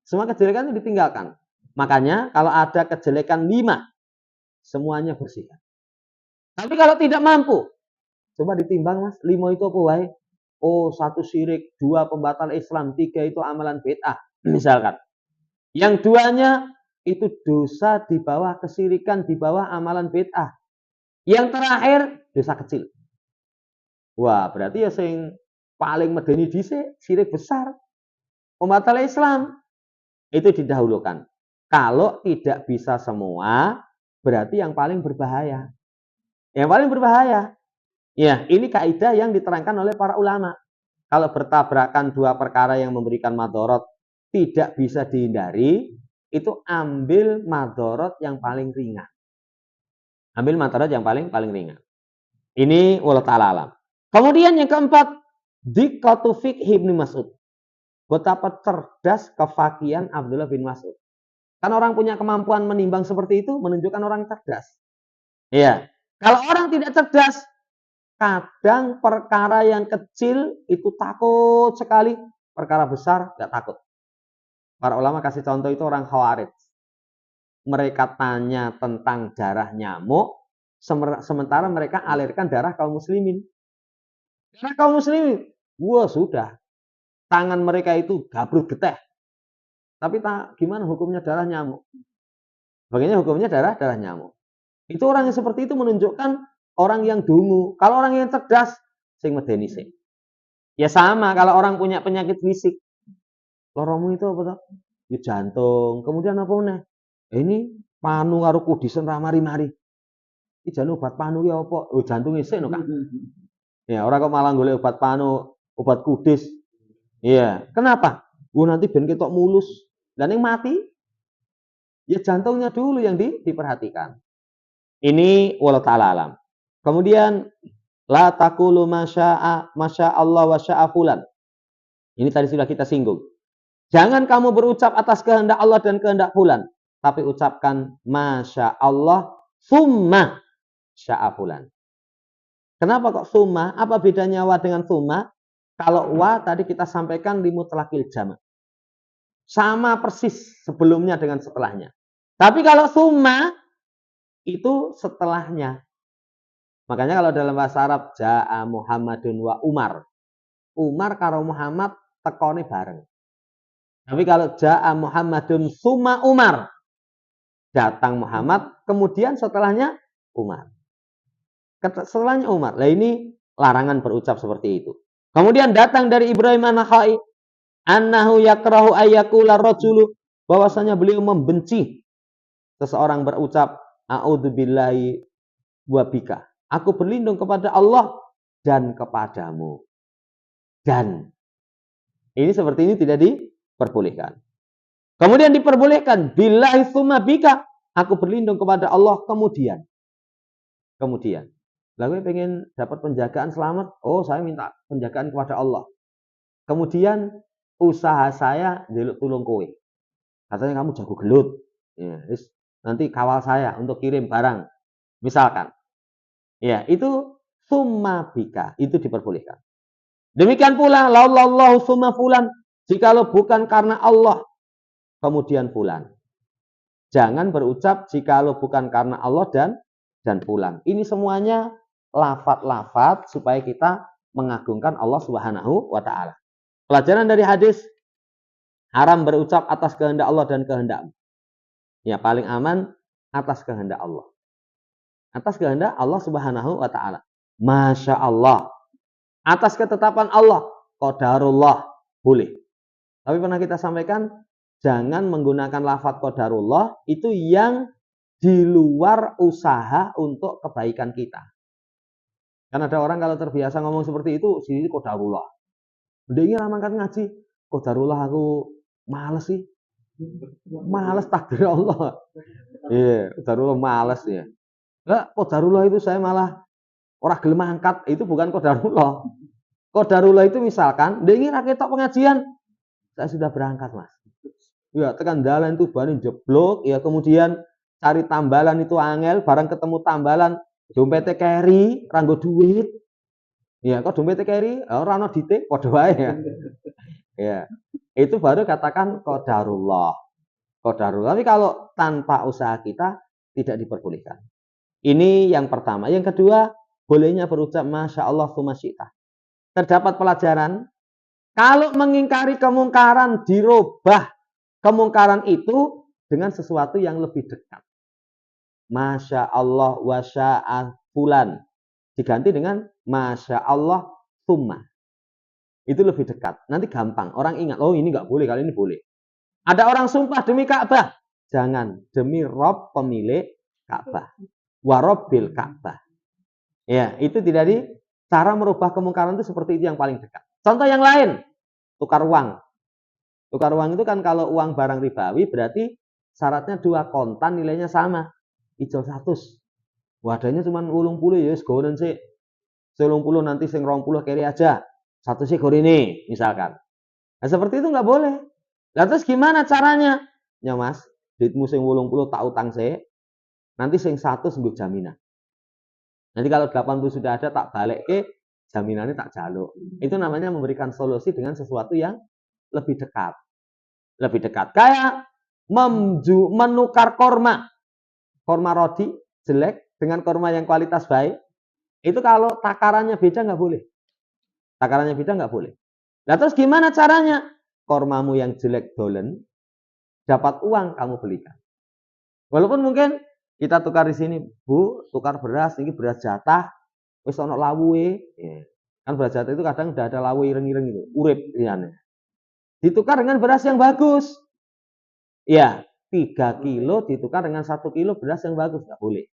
Semua kejelekan itu ditinggalkan. Makanya kalau ada kejelekan 5, semuanya bersihkan. Tapi kalau tidak mampu, coba ditimbang mas, 5 itu apa wae? Oh, 1 syirik, 2 pembatal Islam, 3 itu amalan bid'ah, misalkan. Yang 2-nya itu dosa di bawah kesyirikan, di bawah amalan bid'ah. Yang terakhir dosa kecil. Wah, berarti ya sing paling medeni dhisik syirik besar. Pembatal Islam itu didahulukan. Kalau tidak bisa semua, berarti yang paling berbahaya. Yang paling berbahaya. Ya, ini kaidah yang diterangkan oleh para ulama. Kalau bertabrakan 2 perkara yang memberikan madorot tidak bisa dihindari, itu ambil madorot yang paling ringan. Ambil madorot yang paling ringan. Ini wallahu ta'ala alam. Kemudian yang keempat, diqqatu fiqh Ibnu Mas'ud. Betapa cerdas kefakihan Abdullah bin Mas'ud. Kan orang punya kemampuan menimbang seperti itu menunjukkan orang cerdas. Iya. Kalau orang tidak cerdas, kadang perkara yang kecil itu takut sekali, perkara besar nggak takut. Para ulama kasih contoh itu orang Khawarij. Mereka tanya tentang darah nyamuk, sementara mereka alirkan darah kaum muslimin. Darah kaum muslimin, wah sudah. Tangan mereka itu gabruk geteh. Tapi gimana hukumnya darah nyamuk? Bagaimana hukumnya darah nyamuk? Itu orang yang seperti itu menunjukkan orang yang dungu. Kalau orang yang cerdas, sing medeni sing. Ya sama kalau orang punya penyakit fisik. Loromu itu apa toh? Ya jantung. Kemudian apa meneh? Ini panu karo kudisen ra mari-mari. Iki jan obat panu ki apa? Oh jantung isik no Kak. Ya, orang kok malah golek obat panu, obat kudis. Iya, kenapa? Nanti ben ketok mulus. Dan yang mati ya jantungnya dulu yang diperhatikan. Ini wallahu ta'ala alam. Kemudian la taqulu masya Allah wa sya'a fulan. Ini tadi sudah kita singgung. Jangan kamu berucap atas kehendak Allah dan kehendak fulan, tapi ucapkan masya Allah summa sya'a fulan. Kenapa kok summa? Apa bedanya wa dengan summa? Kalau wa tadi kita sampaikan li mutlaqil jama'. Sama persis sebelumnya dengan setelahnya. Tapi kalau summa itu setelahnya. Makanya kalau dalam bahasa Arab ja'a Muhammadun wa Umar. Umar karo Muhammad tekone bareng. Tapi kalau ja'a Muhammadun summa Umar. Datang Muhammad, kemudian setelahnya Umar. Setelahnya Umar. Nah ini larangan berucap seperti itu. Kemudian datang dari Ibrahim an-Nakhai annahu yakrahu ayyakula rajulu, bahwasanya beliau membenci seseorang berucap a'udzubillahi wa bika. Aku berlindung kepada Allah dan kepadamu. Dan ini seperti ini tidak diperbolehkan. Kemudian diperbolehkan billahi tsumma bika. Aku berlindung kepada Allah kemudian. Lalu pengen dapat penjagaan selamat, oh saya minta penjagaan kepada Allah. Kemudian usaha saya njaluk tulung kowe. Katanya kamu jago gelut. Ya, nanti kawal saya untuk kirim barang. Misalkan. Ya, itu summa bika, itu diperbolehkan. Demikian pula laulallahu summa fulan, jikalau bukan karena Allah kemudian fulan. Jangan berucap jikalau bukan karena Allah dan fulan. Ini semuanya lafaz-lafaz supaya kita mengagungkan Allah Subhanahu wa taala. Pelajaran dari hadis, haram berucap atas kehendak Allah dan kehendakmu. Ya, paling aman atas kehendak Allah. Atas kehendak Allah Subhanahu wa taala. Masya Allah. Atas ketetapan Allah, qadarullah, boleh. Tapi pernah kita sampaikan, jangan menggunakan lafaz qadarullah itu yang di luar usaha untuk kebaikan kita. Kan ada orang kalau terbiasa ngomong seperti itu, sini qadarullah. Udah ini ramangkat ngaji, qadarullah aku males sih. Males takdir Allah. Iya, qadarullah males ya. Lah, qadarullah itu saya malah orang gelem angkat, itu bukan qadarullah. Qadarullah itu misalkan, udah ini rakyat pengajian, saya sudah berangkat mas. Ya, tekan dalan itu bahan jeblok, ya kemudian cari tambalan itu angel, barang ketemu tambalan, dompetnya carry, ranggo duit. Ya, kok dompetnya carry, ora ono dite, padha wae ya. Ya. Itu baru katakan qadarullah. Qadarullah. Tapi kalau tanpa usaha kita tidak diperbolehkan. Ini yang pertama. Yang kedua, bolehnya berucap masya Allah tsumma syi'ta. Terdapat pelajaran, kalau mengingkari kemungkaran dirubah kemungkaran itu dengan sesuatu yang lebih dekat. Masya Allah wa sya'a fulan. Diganti dengan Masya Allah tsumma. Itu lebih dekat. Nanti gampang. Orang ingat, oh ini nggak boleh, kali ini boleh. Ada orang sumpah demi Ka'bah. Jangan. Demi Rob pemilik Ka'bah. Warabbil Ka'bah. Ya, itu tidak di cara merubah kemungkaran itu seperti itu yang paling dekat. Contoh yang lain. Tukar uang. Tukar uang itu kan kalau uang barang ribawi berarti syaratnya dua kontan nilainya sama. Ijol 100. Wadahnya cuma 80 ya, segonen sih. 80 nanti sing 20 kiri aja. Satu sih ini misalkan. Nah, seperti itu nggak boleh. Nah, terus gimana caranya? Ya mas, duitmu sing 80 tak utang sih. Nanti sing 100 nggo jaminan. Nanti kalau 80 sudah ada tak balik ke jaminannya tak jaluk. Itu namanya memberikan solusi dengan sesuatu yang lebih dekat. Lebih dekat. Kayak menukar korma. Korma rodi jelek dengan korma yang kualitas baik. Itu kalau takarannya beda nggak boleh. Takarannya beda nggak boleh. Nah terus gimana caranya? Kormamu yang jelek dolen, dapat uang kamu belikan. Walaupun mungkin kita tukar di sini, Bu, tukar beras, ini beras jatah, wis ono lawuhe. Ya. Kan beras jatah itu kadang udah ada lawu ireng-ireng itu, urip ya. Ditukar dengan beras yang bagus. Ya, 3 kilo ditukar dengan 1 kilo beras yang bagus, nggak boleh.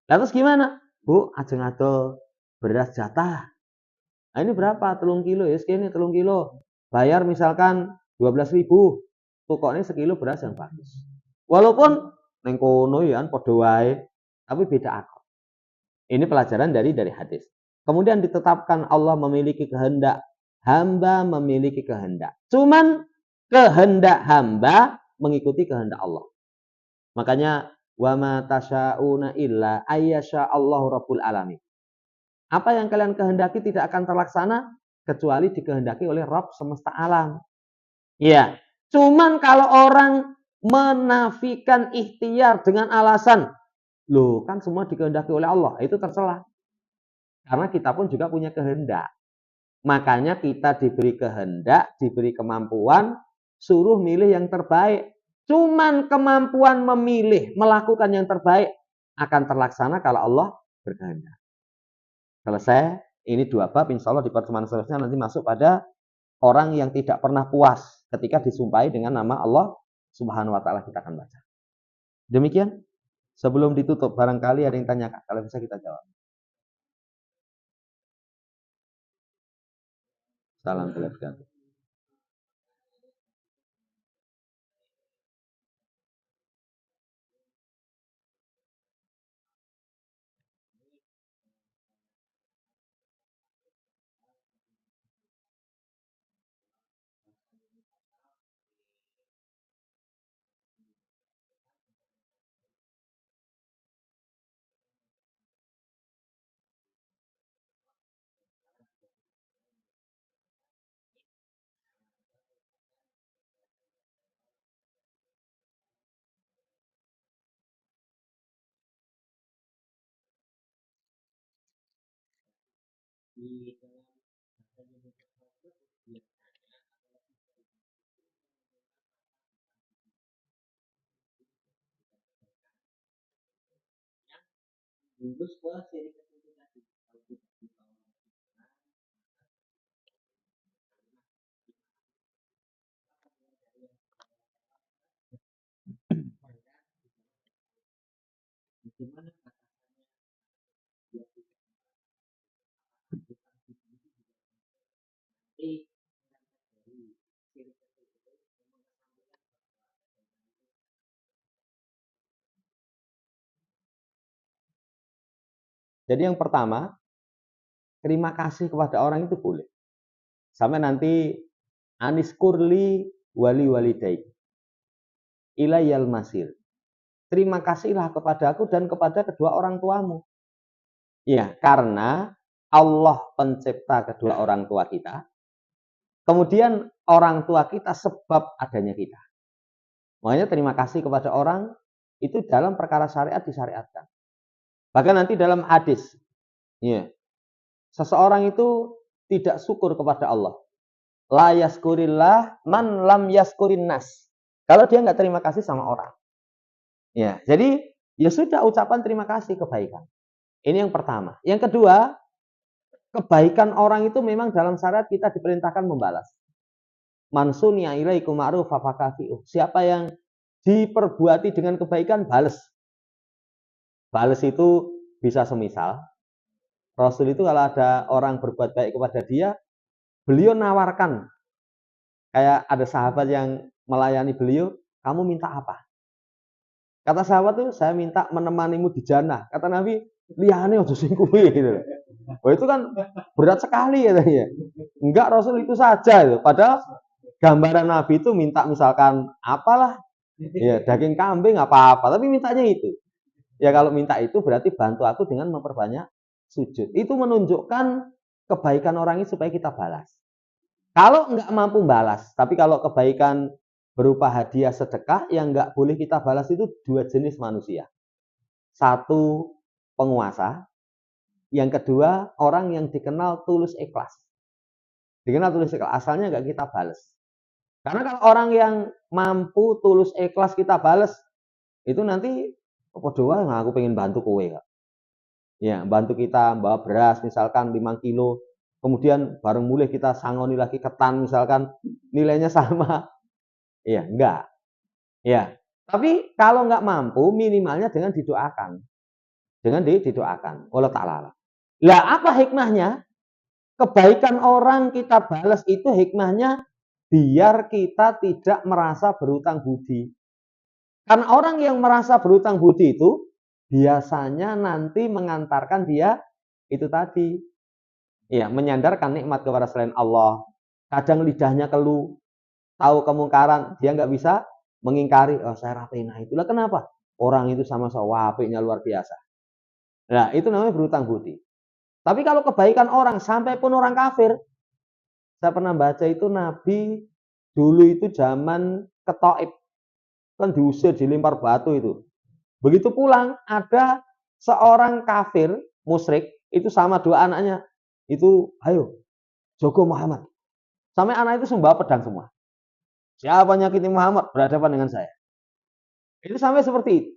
Lalu terus gimana? Bu, ajeng ado beras jatah. Nah ini berapa? 3 kilo ya, segini 3 kilo. Bayar misalkan 12.000. Tukoknya sekilo beras yang bagus. Walaupun neng kono ya padha wae, tapi beda akal. Ini pelajaran dari hadis. Kemudian ditetapkan Allah memiliki kehendak, hamba memiliki kehendak. Cuman kehendak hamba mengikuti kehendak Allah. Makanya wa ma tasyauna illa ayyasha Allahu rabbul alamin. Apa yang kalian kehendaki tidak akan terlaksana kecuali dikehendaki oleh Rabb semesta alam. Iya. Cuman kalau orang menafikan ikhtiar dengan alasan, loh kan semua dikehendaki oleh Allah, itu tercela. Karena kita pun juga punya kehendak. Makanya kita diberi kehendak, diberi kemampuan, suruh milih yang terbaik. Cuman kemampuan memilih, melakukan yang terbaik akan terlaksana kalau Allah berkehendak. Selesai, ini 2 bab, insya Allah di pertemuan selanjutnya nanti masuk pada orang yang tidak pernah puas ketika disumpahi dengan nama Allah Subhanahu wa Ta'ala, kita akan baca. Demikian, sebelum ditutup, barangkali ada yang tanyakan, kalau bisa kita jawab. Salam sejahtera. Jadi yang pertama, terima kasih kepada orang itu boleh. Sampai nanti anis kurli wali walidaik ilayal masir. Terima kasihlah kepadaku dan kepada kedua orang tuamu. Ya, karena Allah pencipta kedua orang tua kita. Kemudian orang tua kita sebab adanya kita. Makanya terima kasih kepada orang itu dalam perkara syariat disyariatkan. Bahkan nanti dalam hadis, ya, seseorang itu tidak syukur kepada Allah. La yaskurillah man lam yaskurin nas. Kalau dia nggak terima kasih sama orang. Ya, jadi ya sudah ucapan terima kasih, kebaikan. Ini yang pertama. Yang kedua, kebaikan orang itu memang dalam syariat kita diperintahkan membalas. Man sunya ilaikum ma'ruf fakafi'u. Siapa yang diperbuati dengan kebaikan, balas. Balas itu bisa semisal Rasul itu kalau ada orang berbuat baik kepada dia, beliau nawarkan. Kayak ada sahabat yang melayani beliau, kamu minta apa? Kata sahabat itu, saya minta menemanimu di jannah. Kata Nabi, liyane ojo sing kuwi gitu. Wah, itu kan berat sekali katanya. Enggak, Rasul itu saja itu. Padahal gambaran Nabi itu minta misalkan apalah, ya daging kambing apa-apa, tapi mintanya itu. Ya kalau minta itu berarti bantu aku dengan memperbanyak sujud. Itu menunjukkan kebaikan orang itu supaya kita balas. Kalau enggak mampu balas, tapi kalau kebaikan berupa hadiah sedekah yang enggak boleh kita balas itu 2 jenis manusia. Satu, penguasa. Yang kedua, orang yang dikenal tulus ikhlas. Dikenal tulus ikhlas, asalnya enggak kita balas. Karena kalau orang yang mampu tulus ikhlas kita balas, itu nanti apa doa nggak aku pengen bantu kowe kak. Ya, bantu kita bawa beras misalkan 5 kilo, kemudian bareng mulai kita sangoni lagi ketan misalkan nilainya sama. Iya, enggak. Ya. Tapi kalau enggak mampu minimalnya dengan didoakan. Dengan didoakan Allah Ta'ala. Lah apa hikmahnya? Kebaikan orang kita balas itu hikmahnya biar kita tidak merasa berutang budi. Karena orang yang merasa berutang budi itu biasanya nanti mengantarkan dia itu tadi. Ya, menyandarkan nikmat kepada selain Allah. Kadang lidahnya keluh, tahu kemungkaran, dia nggak bisa mengingkari. Oh, saya rapena itulah kenapa? Orang itu sama apiknya luar biasa. Nah, itu namanya berutang budi. Tapi kalau kebaikan orang, sampai pun orang kafir, saya pernah baca itu Nabi dulu itu zaman ke Taif. kan diusir, dilempar batu itu. Begitu pulang, ada seorang kafir, musyrik, itu sama dua anaknya. Itu, ayo, Jogo Muhammad. Sampai anak itu sembah pedang semua. Siapa nyakiti Muhammad, berhadapan dengan saya. Itu sampai seperti itu.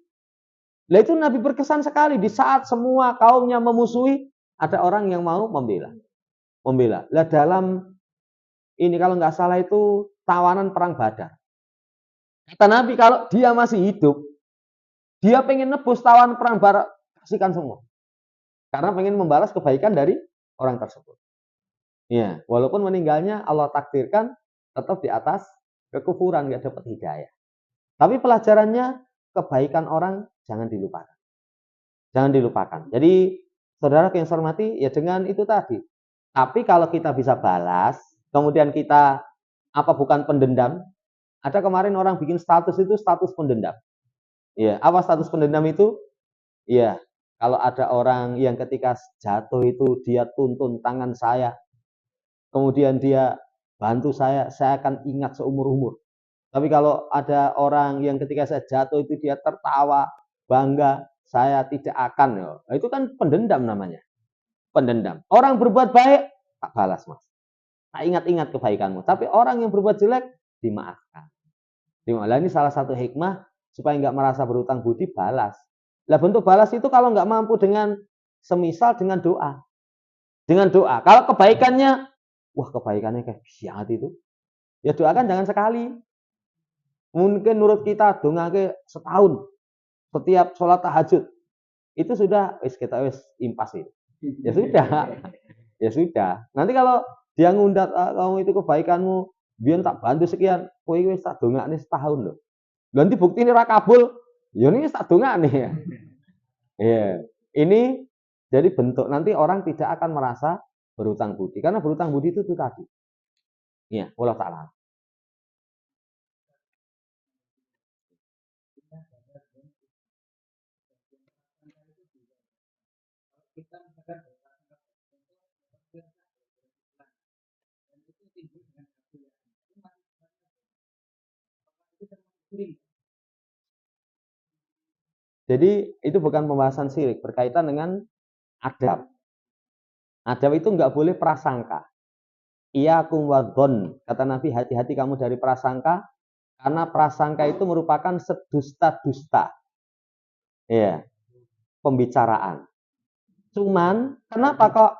Nah itu Nabi berkesan sekali di saat semua kaumnya memusuhi, ada orang yang mau membela. Lah dalam ini kalau nggak salah itu tawanan perang Badar. Kata Nabi kalau dia masih hidup, dia pengen nebus tawanan perang Badar, kasihkan semua. Karena pengen membalas kebaikan dari orang tersebut. Ya, walaupun meninggalnya Allah takdirkan tetap di atas kekufuran, nggak dapat hidayah. Tapi pelajarannya kebaikan orang jangan dilupakan. Jangan dilupakan. Jadi saudara yang saya hormati ya dengan itu tadi. Tapi kalau kita bisa balas, kemudian kita bukan pendendam? Ada kemarin orang bikin status itu status pendendam. Ya, apa status pendendam itu? Ya, kalau ada orang yang ketika jatuh itu dia tuntun tangan saya, kemudian dia bantu saya akan ingat seumur-umur. Tapi kalau ada orang yang ketika saya jatuh itu dia tertawa, bangga, saya tidak akan. Nah, itu kan pendendam namanya. Pendendam. Orang berbuat baik, tak balas mas. Tak ingat-ingat kebaikanmu. Tapi orang yang berbuat jelek, dimaafkan. Lah ini salah satu hikmah supaya nggak merasa berutang budi, balas. Lah bentuk balas itu kalau nggak mampu dengan semisal dengan doa. Dengan doa. Kalau kebaikannya, wah kebaikannya kayak biat itu. Ya doakan jangan sekali. Mungkin menurut kita dongake setahun. Setiap sholat tahajud. Itu sudah kita impas itu. Ya sudah. Ya sudah. Nanti kalau dia ngundat kamu itu kebaikanmu, biar tak bantu sekian, kowe wis tak dongakne setahun loh. Nanti bukti ini ra kabul, ya ini tak dongakne ya. Ya. Ini jadi bentuk nanti orang tidak akan merasa berutang budi karena berutang budi itu tadi. Ya, Allah taala. Jadi itu bukan pembahasan syirik, berkaitan dengan adab. Adab itu nggak boleh prasangka. Iyakum wadhon, kata Nabi, hati-hati kamu dari prasangka, karena prasangka itu merupakan sedusta-dusta. Ya, pembicaraan. Cuman kenapa kok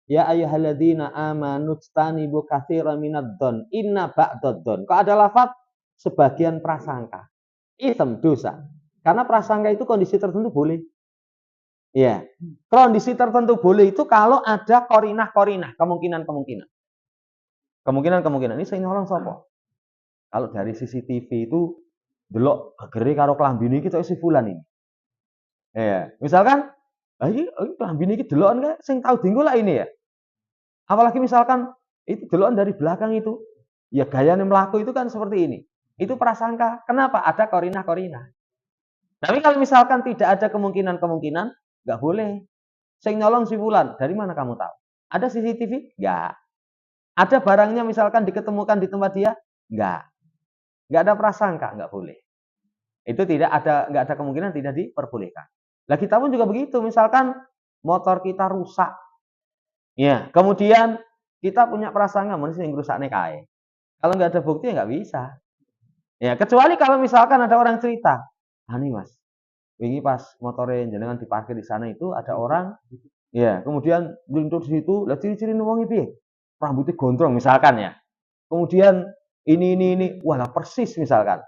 ya ayyuhalladzina amanu tanibu katsiran minadh-dhon inna ba'dadh-dhon. Kok ada lafaz sebagian prasangka. Ism dosa. Karena prasangka itu kondisi tertentu boleh. Ya, kondisi tertentu boleh itu kalau ada korinah-korinah, kemungkinan-kemungkinan. Kemungkinan-kemungkinan. Ini saya nyolong sapa? Kalau dari CCTV itu delok gegere karo klambine iki tok si fulan ini. Ya, misalkan iki klambine iki delokan kae sing tau dinggo lah ini ya. Apalagi misalkan itu delokan dari belakang itu. Ya gayanya melaku itu kan seperti ini. Itu prasangka. Kenapa? Ada korinah-korinah. Tapi kalau misalkan tidak ada kemungkinan-kemungkinan, nggak boleh. Sing nyolong si fulan, dari mana kamu tahu? Ada CCTV? Nggak. Ada barangnya misalkan diketemukan di tempat dia? Nggak. Nggak ada prasangka, nggak boleh. Itu nggak ada kemungkinan tidak diperbolehkan. Lah kita pun juga begitu, misalkan motor kita rusak. Ya, kemudian kita punya prasangka manusia yang rusaknya kae. Kalau nggak ada bukti ya nggak bisa. Ya, kecuali kalau misalkan ada orang cerita, nih mas, ini pas motornya jenengan diparkir di sana itu ada orang, ya, kemudian melintur di situ, lihat ciri-ciri wong piye? Rambutnya gondrong misalkan ya. Kemudian ini, wah persis misalkan.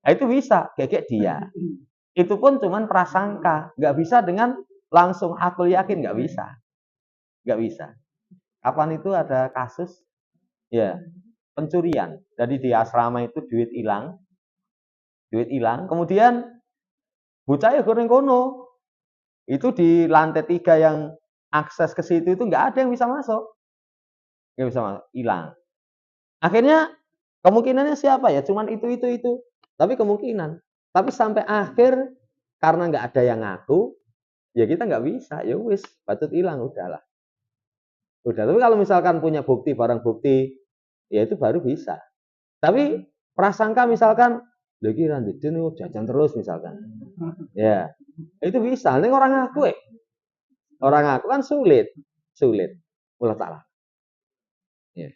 Nah, itu bisa, kayak dia. Itu pun cuman prasangka, nggak bisa dengan langsung aku yakin, nggak bisa. Nggak bisa. Kapan itu ada kasus, ya, pencurian. Jadi di asrama itu duit hilang, kemudian bocah ya goreng kono. Itu di lantai 3 yang akses ke situ itu nggak ada yang bisa masuk. Nggak bisa masuk, hilang. Akhirnya kemungkinannya siapa ya? Cuman itu. Tapi kemungkinan. Tapi sampai akhir karena nggak ada yang ngaku, ya kita nggak bisa. Ya wis, patut hilang udahlah. Udah. Tapi kalau misalkan punya bukti, barang bukti, ya itu baru bisa. Tapi prasangka misalkan Lagi nanti itu jajan terus misalkan. Ya, itu bisa. Ini orang ngaku Orang ngaku kan sulit. Allah Ta'ala. Ya.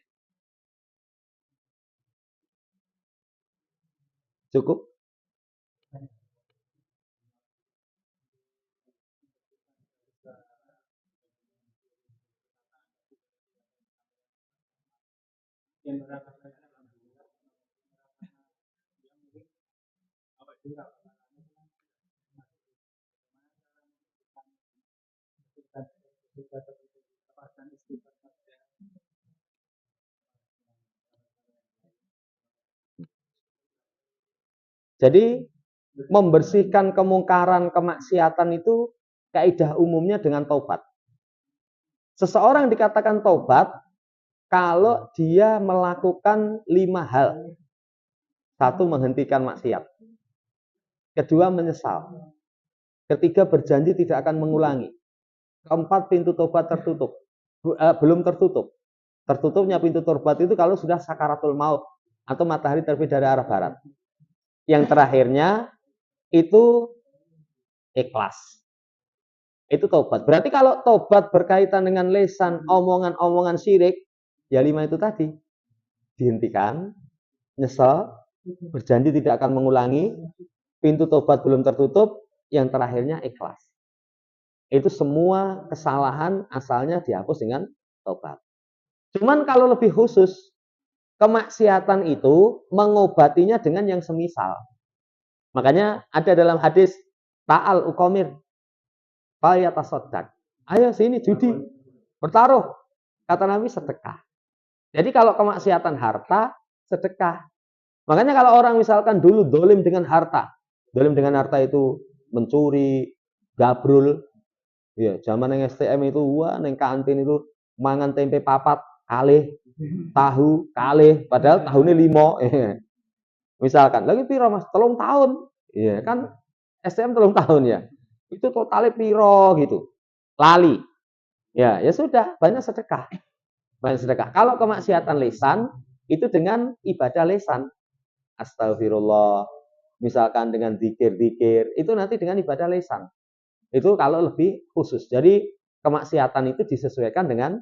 Cukup. Jadi membersihkan kemungkaran, kemaksiatan itu kaidah umumnya dengan taubat. Seseorang dikatakan taubat kalau dia melakukan 5 hal. 1, menghentikan maksiat. Kedua, menyesal. Ketiga, berjanji tidak akan mengulangi. Keempat, pintu tobat tertutup. Belum tertutup. Tertutupnya pintu tobat itu kalau sudah sakaratul maut atau matahari terbit dari arah barat. Yang terakhirnya itu ikhlas. Itu tobat. Berarti kalau tobat berkaitan dengan lesan, omongan-omongan syirik, ya 5 itu tadi. Dihentikan, nyesel, berjanji tidak akan mengulangi, pintu tobat belum tertutup, yang terakhirnya ikhlas. Itu semua kesalahan asalnya dihapus dengan tobat. Cuman kalau lebih khusus, kemaksiatan itu mengobatinya dengan yang semisal. Makanya ada dalam hadis ta'al uqamir fayatasaddaq. Ayo sini judi, bertaruh. Kata Nabi sedekah. Jadi kalau kemaksiatan harta, sedekah. Makanya kalau orang misalkan dulu dolim dengan harta itu mencuri, gabrul, ya zaman yang STM itu, wah neng kantin itu mangan tempe papat, kalih, tahu, kalih, padahal tahunnya 5. Misalkan, lagi piro mas, 3 tahun, ya kan STM 3 tahun ya, itu totalnya piro gitu, lali, ya sudah, banyak sedekah. Kalau kemaksiatan lisan, itu dengan ibadah lisan, astagfirullah, misalkan dengan zikir-zikir, itu nanti dengan ibadah lisan. Itu kalau lebih khusus. Jadi kemaksiatan itu disesuaikan dengan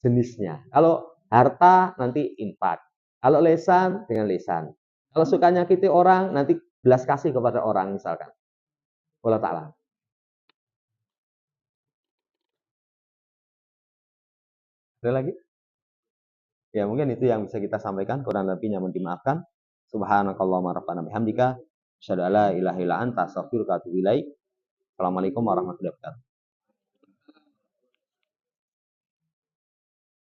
jenisnya. Kalau harta nanti infak. Kalau lisan dengan lisan. Kalau suka nyakiti orang nanti belas kasih kepada orang misalkan. Allah Ta'ala. Ada lagi? Ya mungkin itu yang bisa kita sampaikan. Kurang lebihnya mohon dimaafkan. Subhanakallahumma rabbana bihamdika asyhadu an la ilaha illa anta astaghfiruka wa atubu ilaik. Assalamualaikum warahmatullahi wabarakatuh.